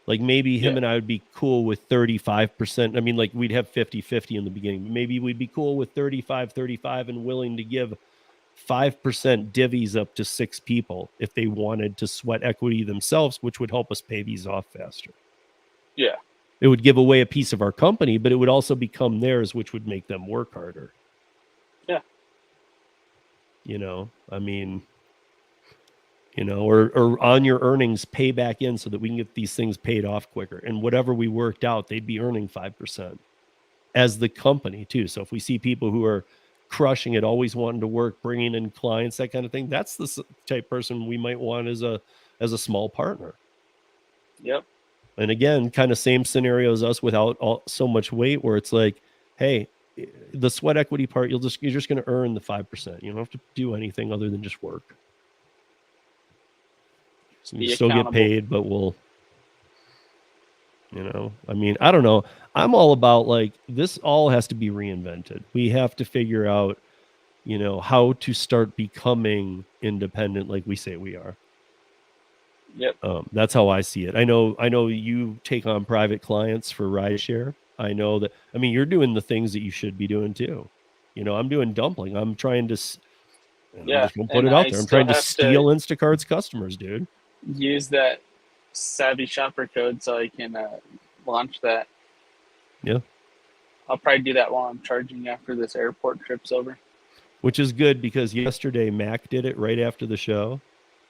Like maybe him and I would be cool with 35%. I mean, like we'd have 50-50 in the beginning. Maybe we'd be cool with 35-35 and willing to give 5% divvies up to 6 people if they wanted to sweat equity themselves, which would help us pay these off faster. Yeah. It would give away a piece of our company, but it would also become theirs, which would make them work harder. Yeah. I mean, or on your earnings, pay back in so that we can get these things paid off quicker. And whatever we worked out, they'd be earning 5% as the company too. So if we see people who are crushing it, always wanting to work, bringing in clients, that kind of thing, that's the type of person we might want as a small partner. Yep. And again, kind of same scenario as us without so much weight, where it's like, hey, the sweat equity part, you're just going to earn the 5%. You don't have to do anything other than just work. You still get paid, but we'll, I mean, I don't know. I'm all about like, this all has to be reinvented. We have to figure out, how to start becoming independent like we say we are. Yep. That's how I see it. I know you take on private clients for rideshare. I know that. I mean, you're doing the things that you should be doing too. I'm doing dumpling. I'm trying to, and I'm Yeah. just gonna put And it out I there. I'm still trying to have to steal Instacart's customers, dude. use that savvy shopper code so I can launch that. Yeah, I'll probably do that while I'm charging after this airport trip's over. which is good because yesterday Mac did it right after the show,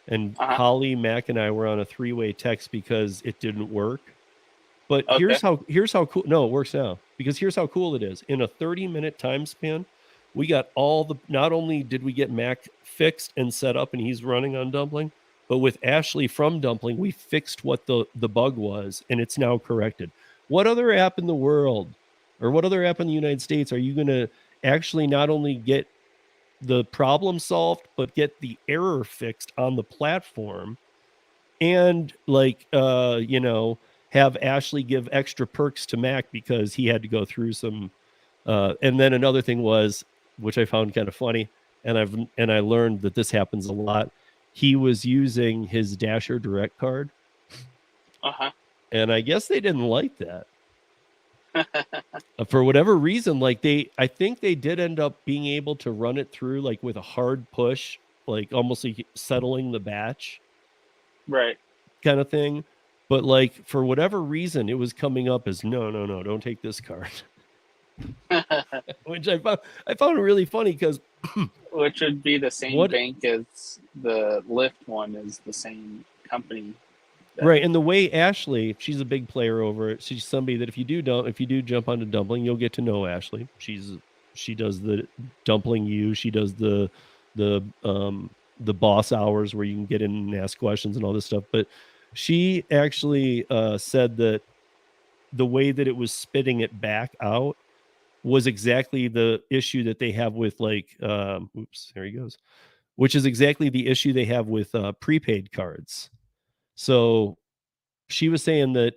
and Uh huh. Holly, Mac, and I were on a three-way text because it didn't work. But Okay. here's how cool. No, it works now because here's how cool it is. In a 30-minute time span, we got all the. Not only did we get Mac fixed and set up, and he's running on Dumpling, but with Ashley from Dumpling, we fixed what the bug was, and it's now corrected. What other app in the world, or what other app in the United States, are you going to actually not only get the problem solved, but get the error fixed on the platform? And have Ashley give extra perks to Mac because he had to go through some and then another thing was, which I found kind of funny, and I learned that this happens a lot. He was using his Dasher Direct card, Uh huh. and I guess they didn't like that. For whatever reason, I think they did end up being able to run it through like with a hard push, like almost like settling the batch Right. kind of thing. But like for whatever reason, it was coming up as no, no, no, don't take this card. Which I found really funny because Which would be the same what bank as the Lyft one, is the same company. That, right, and the way Ashley, she's a big player over it. She's somebody that if you do jump onto Dumpling, you'll get to know Ashley. She does the Dumpling you. She does the the boss hours where you can get in and ask questions and all this stuff. But she actually said that the way that it was spitting it back out was exactly the issue that they have with oops, there he goes, which is exactly the issue they have with prepaid cards. So she was saying that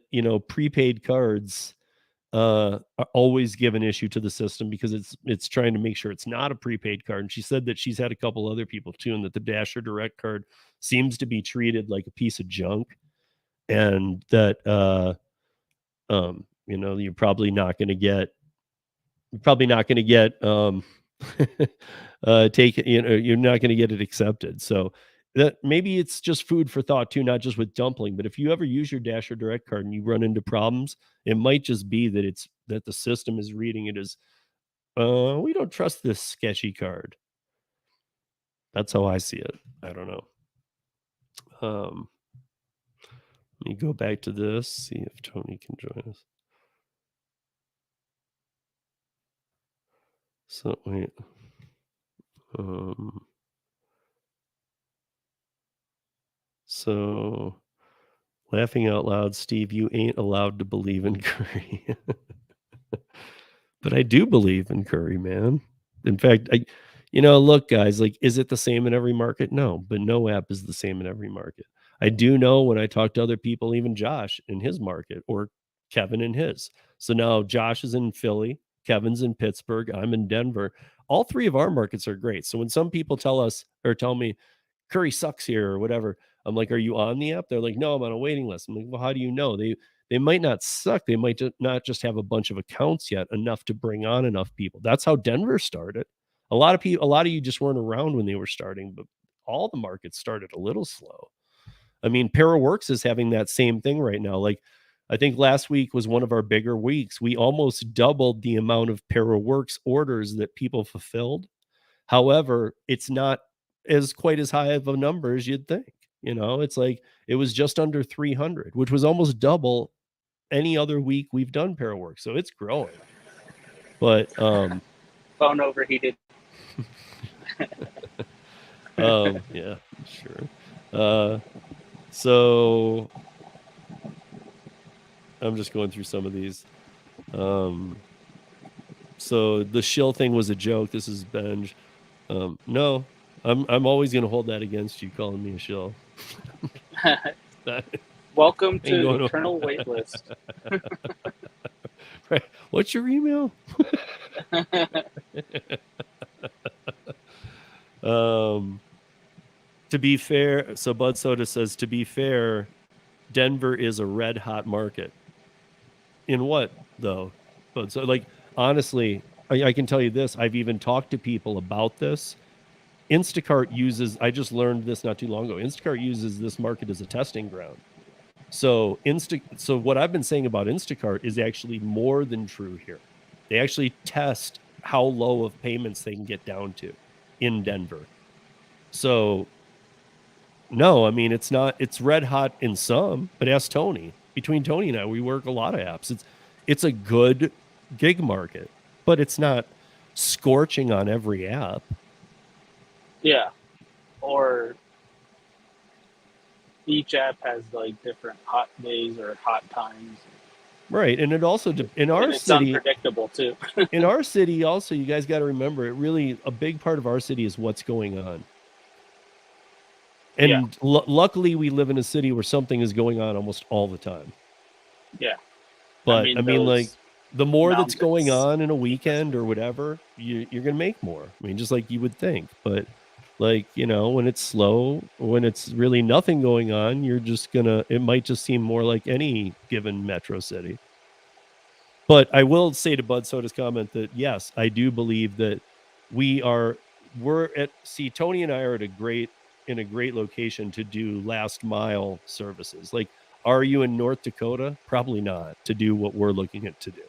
prepaid cards always give an issue to the system because it's trying to make sure it's not a prepaid card. And she said that she's had a couple other people too, and that the Dasher Direct card seems to be treated like a piece of junk, and that you're probably not going to get take you're not going to get it accepted. So that maybe it's just food for thought too, not just with Dumpling, but if you ever use your Dasher Direct card and you run into problems, it might just be that the system is reading it as we don't trust this sketchy card. That's how I see it. I don't know. um Let me go back to this, see if Tony can join us. So wait. um so Laughing out loud, Steve, you ain't allowed to believe in Curry. But I do believe in Curry, man. In fact, look, guys, like, is it the same in every market? No, but no app is the same in every market. I do know when I talk to other people, even Josh in his market or Kevin in his. So now Josh is in Philly, Kevin's in Pittsburgh, I'm in Denver. All three of our markets are great. So when some people tell me, Curry sucks here or whatever, I'm like, are you on the app? They're like, no, I'm on a waiting list. I'm like, well, how do you know? They might not suck. They might not just have a bunch of accounts yet, enough to bring on enough people. That's how Denver started. A lot of you just weren't around when they were starting, but all the markets started a little slow. I mean, Paraworks is having that same thing right now. Like, I think last week was one of our bigger weeks. We almost doubled the amount of Paraworks orders that people fulfilled. However, it's not as quite as high of a number as you'd think. It's like it was just under 300, which was almost double any other week we've done Parawork. So it's growing. But phone overheated. yeah, sure. So I'm just going through some of these. So the shill thing was a joke. This is Benj. No, I'm always gonna hold that against you calling me a shill. Welcome to Going Eternal Waitlist. Right. What's your email? um To be fair, so Bud Soda says, to be fair, Denver is a red hot market. In what though? But so like honestly, I can tell you this. I've even talked to people about this. Instacart uses, I just learned this not too long ago. Instacart uses this market as a testing ground. So what I've been saying about Instacart is actually more than true here. They actually test how low of payments they can get down to in Denver. So no, I mean it's red hot in some, but ask Tony. Between Tony and I, we work a lot of apps. It's a good gig market, but it's not scorching on every app. Yeah. Or each app has like different hot days or hot times. Right. And it also in our And it's city, unpredictable too. in our city also, you guys got to remember, it really a big part of our city is what's going on. Yeah. And luckily we live in a city where something is going on almost all the time. Yeah. But I mean like those the more that's going mountains. on in a weekend or whatever, you're going to make more. I mean, just like you would think. But like, you know, when it's slow, when it's really nothing going on, you're just going to, it might just seem more like any given metro city. But I will say to Bud Soda's comment that, yes, I do believe that Tony and I are in a great location to do last mile services. Like, are you in North Dakota? Probably not, to do what we're looking at to do.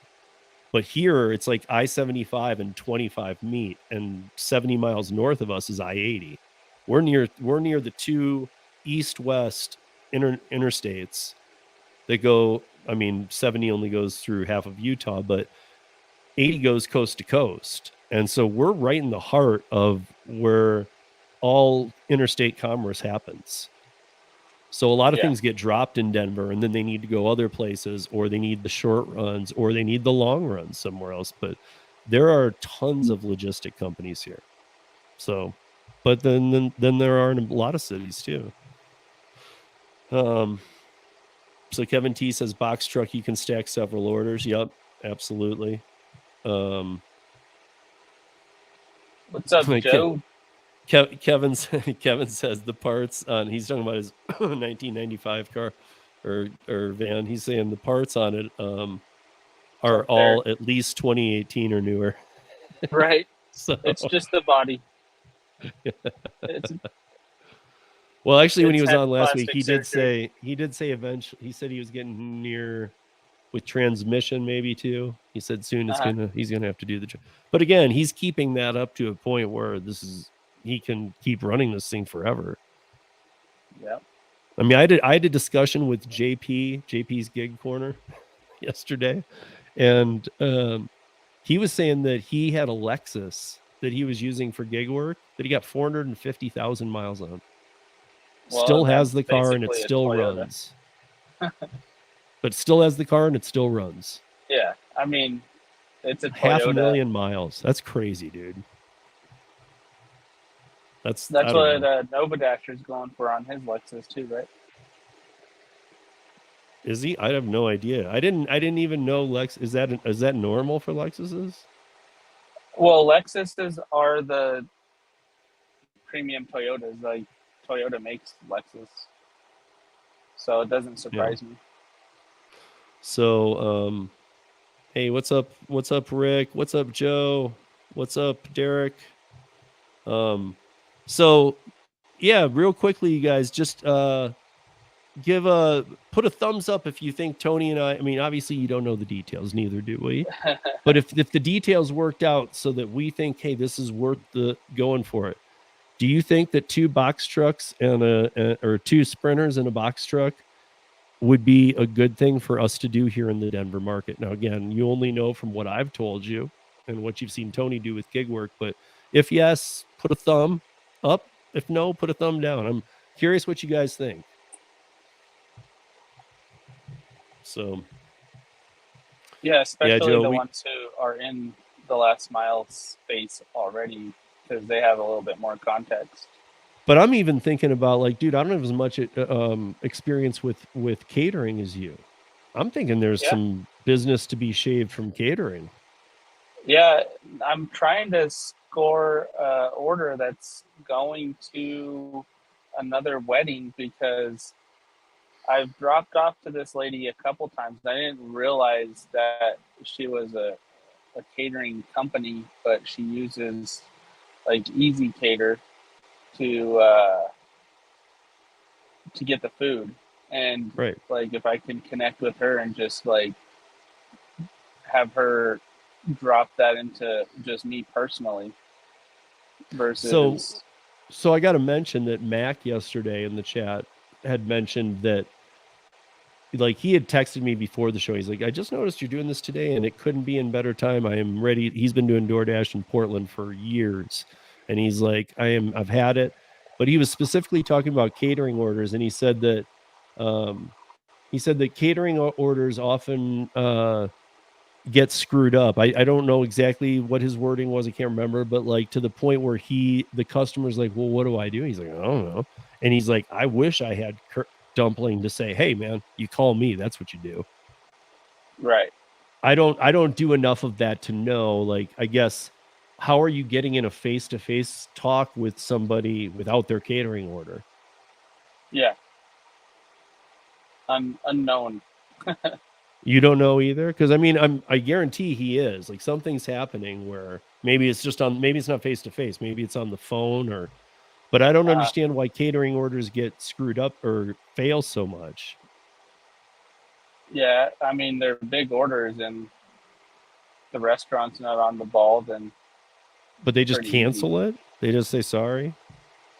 But here it's like I-75 and 25 meet, and 70 miles north of us is I-80. We're near the two east-west interstates that go. I mean, 70 only goes through half of Utah, but 80 goes coast to coast. And so we're right in the heart of where all interstate commerce happens. So a lot of things get dropped in Denver, and then they need to go other places, or they need the short runs, or they need the long runs somewhere else. But there are tons of logistic companies here. So, but then there are in a lot of cities too. So Kevin T says box truck, you can stack several orders. Yep, absolutely. What's up, Joe? Kevin says the parts on, he's talking about his 1995 car or van. He's saying the parts on it are all at least 2018 or newer. Right. So it's just the body. Well, actually, when he was on last week, he did say eventually, he said he was getting near with transmission maybe too. He said soon he's gonna have to do the, but again, he's keeping that up to a point where he can keep running this thing forever. Yeah. I mean, I had a discussion with JP's Gig Corner yesterday, and he was saying that he had a Lexus that he was using for gig work that he got 450,000 miles on. Well, still has the car and it still runs. But still has the car and it still runs. Yeah, I mean, it's a Toyota. 500,000 miles. That's crazy, dude. That's what Nova Dasher's going for on his Lexus too, right? Is he? I have no idea. I didn't even know Lex. Is that normal for Lexuses? Well, Lexuses are the premium Toyotas. Like Toyota makes Lexus, so it doesn't surprise me. So, hey, what's up? What's up, Rick? What's up, Joe? What's up, Derek? So, yeah, real quickly, you guys, just put a thumbs up if you think Tony and I mean, obviously you don't know the details, neither do we. But if the details worked out so that we think, hey, this is worth the going for it. Do you think that 2 box trucks and or 2 sprinters and a box truck would be a good thing for us to do here in the Denver market? Now, again, you only know from what I've told you and what you've seen Tony do with gig work. But if yes, put a thumb up. If no, put a thumb down. I'm curious what you guys think. So, yeah, especially Joe, the ones who are in the last mile space already, because they have a little bit more context. But I'm even thinking about, like, dude, I don't have as much experience with catering as you. I'm thinking there's some business to be shaved from catering. Yeah, I'm trying to score an order that's going to another wedding because I've dropped off to this lady a couple times. I didn't realize that she was a catering company, but she uses like Easy Cater to uh, to get the food. And Right. like if I can connect with her and just like have her drop that into just me personally So versus so I got to mention that Mac yesterday in the chat had mentioned that like he had texted me before the show. He's like, I just noticed you're doing this today and it couldn't be in better time. I am ready. He's been doing DoorDash in Portland for years. And he's like, I've had it. But he was specifically talking about catering orders. And um, he said that catering orders often get screwed up. I don't know exactly what his wording was. I can't remember, but like to the point where the customer's like, well, what do I do? He's like, I don't know. And he's like, I wish I had Dumpling to say, hey man, you call me. That's what you do. right. I don't do enough of that to know, like, I guess, how are you getting in a face-to-face talk with somebody without their catering order? Yeah. Unknown. You don't know either? Because I mean, I guarantee he is. Like something's happening where maybe it's not face to face, maybe it's on the phone but I don't Uh, understand why catering orders get screwed up or fail so much. yeah, I mean they're big orders and the restaurant's not on the ball, then But they just pretty easy. cancel it. They just say sorry.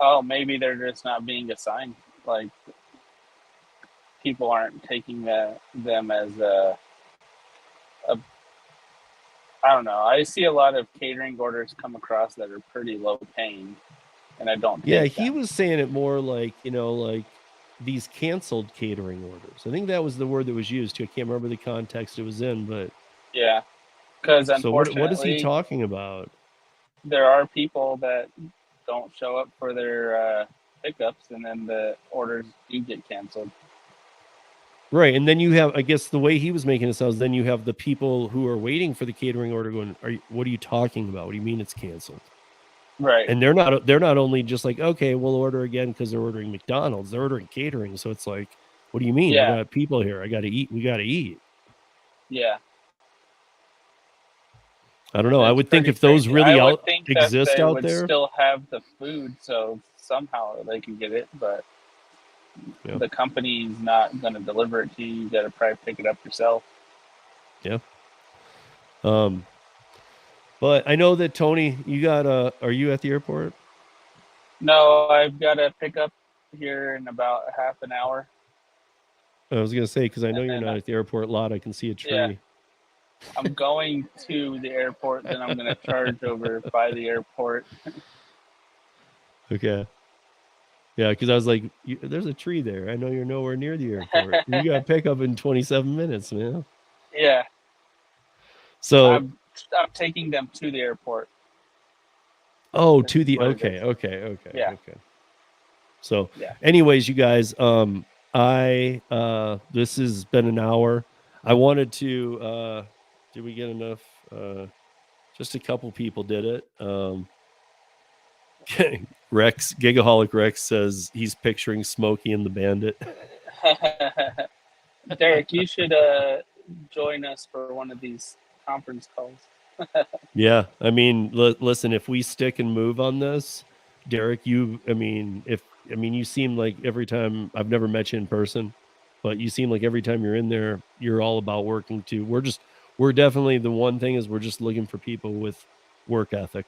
Oh, maybe they're just not being assigned. Like people aren't taking them as a I don't know. I see a lot of catering orders come across that are pretty low paying, and I don't Yeah, take he them. was saying it more like, like these canceled catering orders. I think that was the word that was used too. I can't remember the context it was in, but Yeah, because so what is he unfortunately, talking about? there are people that don't show up for their pickups, and then the orders do get canceled. Right. And then you have, I guess the way he was making it sounds, then you have the people who are waiting for the catering order going, what are you talking about? What do you mean it's canceled? Right. And they're not only just like, okay, we'll order again because they're ordering McDonald's, they're ordering catering. So it's like, what do you mean? I Yeah. got people here. I got to eat. We got to eat. Yeah. I don't know. I It's would think pretty if those crazy. I really would think that exist they out would there. still have the food, so somehow they can get it, but Yeah. the company's not going to deliver it to you. You got to probably pick it up yourself. Yeah. Um, but I know that Tony, are you at the airport? No, I've got to pick up here in about half an hour, I was going to say, because I know and you're then not at the airport lot. I can see a yeah, tree. I'm going to the airport. Then I'm going to charge over by the airport. Okay. Yeah, because I was like, there's a tree there. I know you're nowhere near the airport. You got pickup in 27 minutes, man. Yeah, So, I'm taking them to the airport. oh, This is what it is. Yeah, okay. So, yeah. anyways, you guys, this has been an hour. I wanted to, did we get enough? Just a couple people did it. Gigaholic Rex says he's picturing Smokey and the Bandit. Derek, you should join us for one of these conference calls. Yeah, I mean, listen, if we stick and move on this, Derek, you seem like every time I've never met you in person, but you seem like every time you're in there, you're all about working too. We're definitely the one thing is we're just looking for people with work ethic.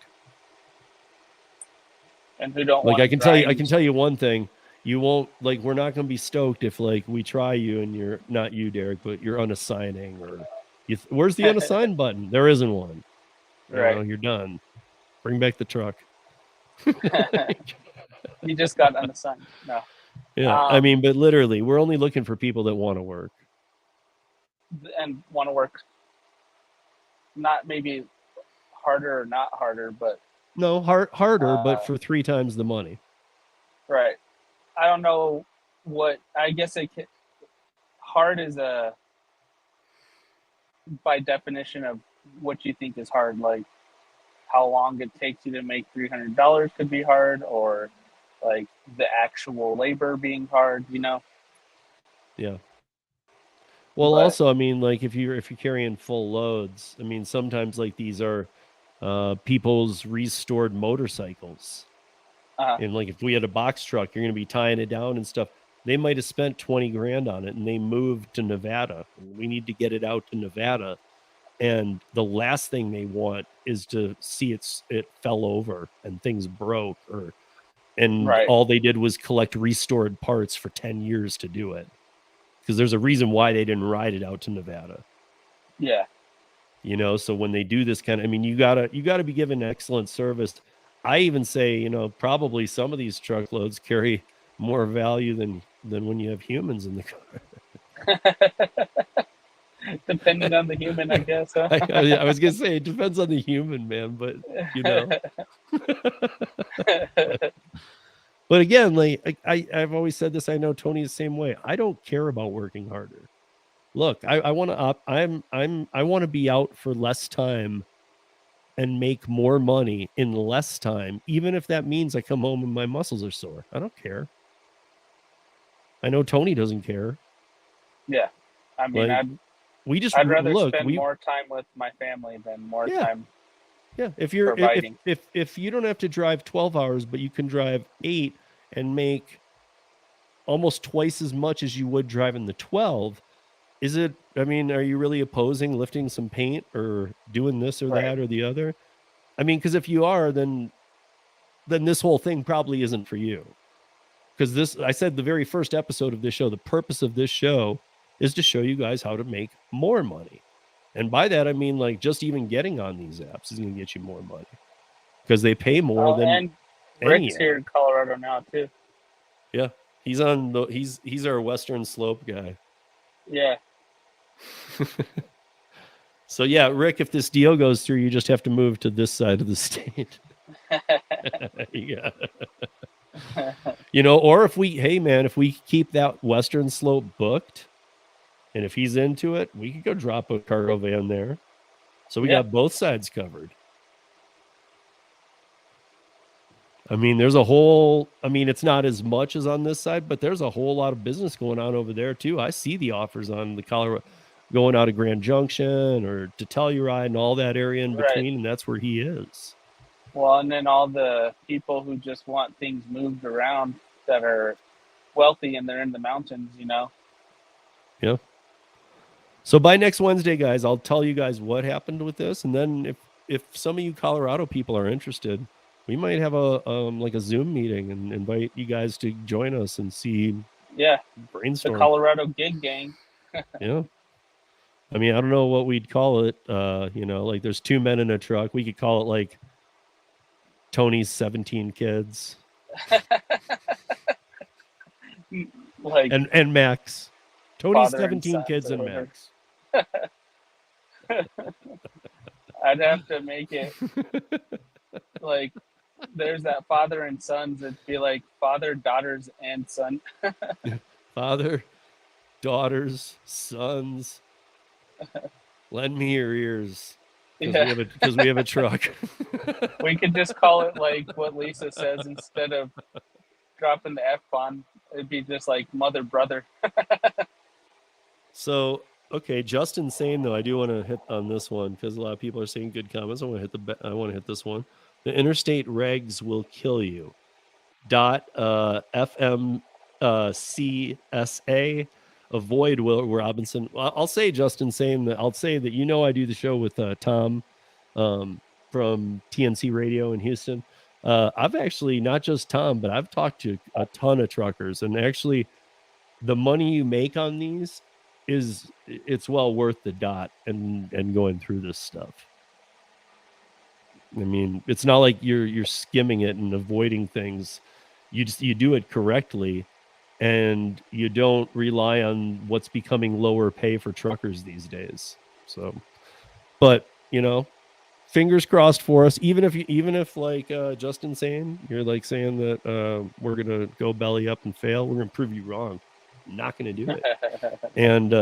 And who don't Like want to I can grind. tell you one thing, you won't like we're not going to be stoked if like we try you and you're not you, Derek, but you're unassigning or where's the unassign button? There isn't one. Right. You're done. Bring back the truck. You just got unassigned. No. Yeah, I Um, mean, but literally, we're only looking for people that want to work. and want to work not maybe harder or not harder, but No, harder, but uh, for 3 times the money. right. I don't know what I guess hard is a by definition of what you think is hard. Like how long it takes you to make $300 could be hard, or like the actual labor being hard, Yeah. Well, But also, I mean, like if you're carrying full loads, I mean, sometimes like these are people's restored motorcycles. uh, And like if we had a box truck, you're going to be tying it down and stuff. They might have spent 20 grand on it and they moved to Nevada. We need to get it out to Nevada. And the last thing they want is to see it fell over and things broke, and right, all they did was collect restored parts for 10 years to do it. Because there's a reason why they didn't ride it out to Nevada. yeah, So when they do this kind of, I mean, you gotta be given excellent service. I even say, probably some of these truckloads carry more value than when you have humans in the car. depending on the human, I guess. Huh? I was gonna say it depends on the human, man, but but again, like I've always said this. I know Tony's the same way. I don't care about working harder. Look, I want to I want to be out for less time and make more money in less time, even if that means I come home and my muscles are sore. I don't care. I know Tony doesn't care. Yeah, I mean, Like we just I'd rather look, spend we more time with my family than more yeah, time yeah. If you're providing. if you don't have to drive 12 hours, but you can drive 8 and make almost twice as much as you would driving the 12, is it, I mean, are you really opposing lifting some paint or doing this or Right. that or the other? I mean, because if you are, then this whole thing probably isn't for you. Because this, I said the very first episode of this show, the purpose of this show is to show you guys how to make more money. And by that, I mean, like, just even getting on these apps is going to get you more money because they pay more Oh, than and any Rick's here app. in Colorado now too. Yeah. He's on the, he's our Western Slope guy. Yeah. So yeah, Rick, if this deal goes through, you just have to move to this side of the state. Yeah. Or if hey man, if we keep that Western Slope booked, and if he's into it, we could go drop a cargo van there. So we got both sides covered. I mean, there's a whole, I mean, it's not as much as on this side, but there's a whole lot of business going on over there too. I see the offers on the Colorado going out of Grand Junction or to Telluride and all that area in Right. between, and that's where he is. Well, and then all the people who just want things moved around that are wealthy and they're in the mountains, Yeah. So by next Wednesday, guys, I'll tell you guys what happened with this, and then if some of you Colorado people are interested, we might have a like a Zoom meeting and invite you guys to join us and see. Yeah, brainstorm. the Colorado Gig Gang. Yeah. I mean, I don't know what we'd call it. Like there's 2 men in a truck. We could call it like Tony's 17 kids. Like and Max. Tony's 17 kids and Max. I'd have to make it like there's that father and sons. It'd be like father, daughters, and son. Father, daughters, sons. Lend me your ears. Because we have a truck. We could just call it like what Lisa says instead of dropping the F-bomb. It'd be just like mother, brother. So, okay, Justin's saying though, I do want to hit on this one because a lot of people are saying good comments. I want to hit this one. The interstate regs will kill you. FMCSA avoid Will Robinson. I'll say Justin saying that. I'll say that I do the show with Tom from TNC Radio in Houston. I've actually not just Tom, but I've talked to a ton of truckers, and actually, the money you make on these it's well worth the dot and going through this stuff. I mean, it's not like you're skimming it and avoiding things. You do it correctly, and you don't rely on what's becoming lower pay for truckers these days. So, but fingers crossed for us. Even if like Justin's saying, you're like saying that we're gonna go belly up and fail, we're gonna prove you wrong. I'm not gonna do it. And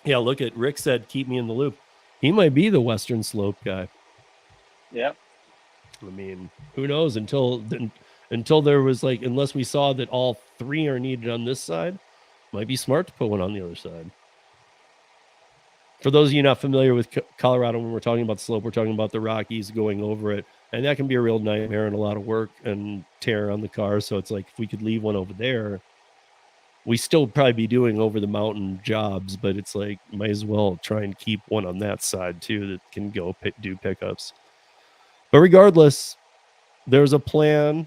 yeah, look at Rick said, keep me in the loop. He might be the Western Slope guy. Yep. I mean, who knows until there was like, unless we saw that all three are needed on this side, might be smart to put one on the other side. For those of you not familiar with Colorado, when we're talking about the slope, we're talking about the Rockies going over it, and that can be a real nightmare and a lot of work and tear on the car. So it's like if we could leave one over there, we still probably be doing over the mountain jobs, but it's like might as well try and keep one on that side too that can go do pickups. But regardless, there's a plan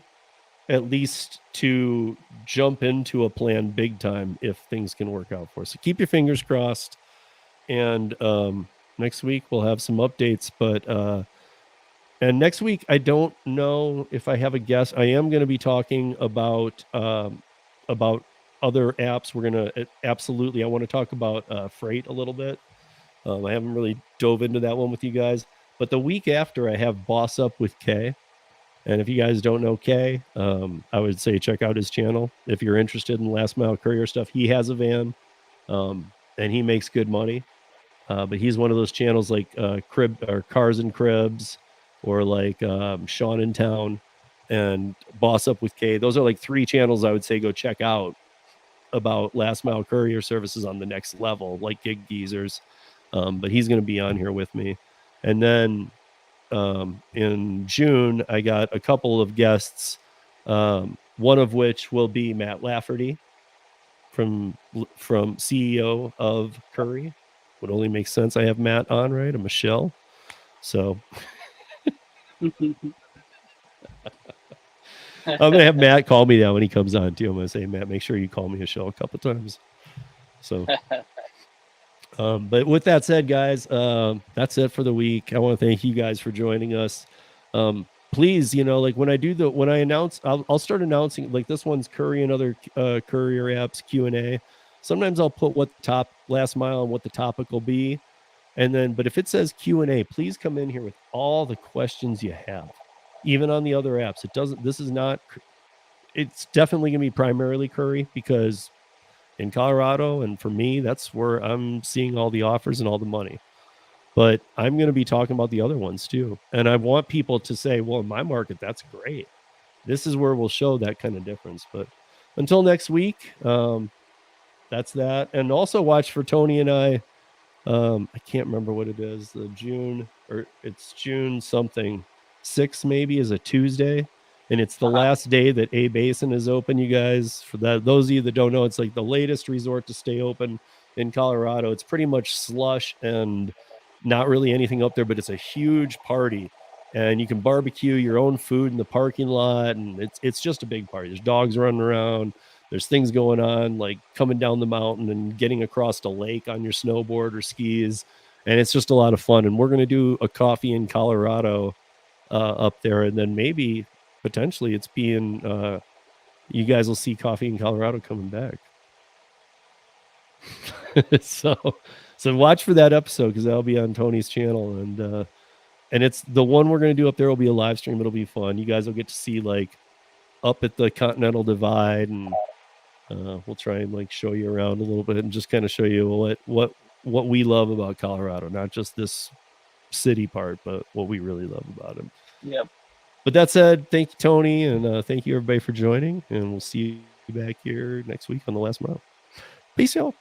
at least to jump into a plan big time if things can work out for us. So keep your fingers crossed. And next week we'll have some updates. But and next week I don't know if I have a guest. I am going to be talking about other apps. We're gonna absolutely. I want to talk about freight a little bit. I haven't really dove into that one with you guys. But the week after, I have Boss Up with Kay. And if you guys don't know Kay, I would say check out his channel. If you're interested in last mile courier stuff, he has a van and he makes good money. But he's one of those channels like Crib or Cars and Cribs or like Sean in Town and Boss Up with Kay. Those are like three channels I would say go check out about last mile courier services on the next level, like Gig Geezers. But he's going to be on here with me. And then in June, I got a couple of guests, one of which will be Matt Lafferty from CEO of Curri. Would only make sense. I have Matt on, right? I'm Michelle. So I'm going to have Matt call me now when he comes on too. I'm going to say, Matt, make sure you call me Michelle a couple times. So but with that said, guys, that's it for the week. I want to thank you guys for joining us. Please, like when I announce, I'll start announcing like this one's Curri and other courier apps Q&A. Sometimes I'll put what top last mile and what the topic will be. And then, but if it says Q&A, please come in here with all the questions you have, even on the other apps. It's definitely going to be primarily Curri because in Colorado, and for me, that's where I'm seeing all the offers and all the money. But I'm going to be talking about the other ones too. And I want people to say, well, in my market, that's great. This is where we'll show that kind of difference. But until next week, that's that. And also watch for Tony and I. I can't remember what it is. It's June something. 6 maybe is a Tuesday. And it's the last day that A Basin is open, you guys. For that, those of you that don't know, it's like the latest resort to stay open in Colorado. It's pretty much slush and not really anything up there, but it's a huge party. And you can barbecue your own food in the parking lot, and it's just a big party. There's dogs running around. There's things going on like coming down the mountain and getting across a lake on your snowboard or skis. And it's just a lot of fun. And we're going to do a coffee in Colorado up there. And then maybe potentially it's being, you guys will see coffee in Colorado coming back. so watch for that episode because that'll be on Tony's channel. And it's the one we're going to do up there will be a live stream. It'll be fun. You guys will get to see like up at the Continental Divide, and we'll try and like show you around a little bit and just kind of show you what we love about Colorado, not just this city part, but what we really love about it. Yep. But that said, thank you, Tony, and thank you everybody for joining, and we'll see you back here next week on The Last Mile. Peace, y'all.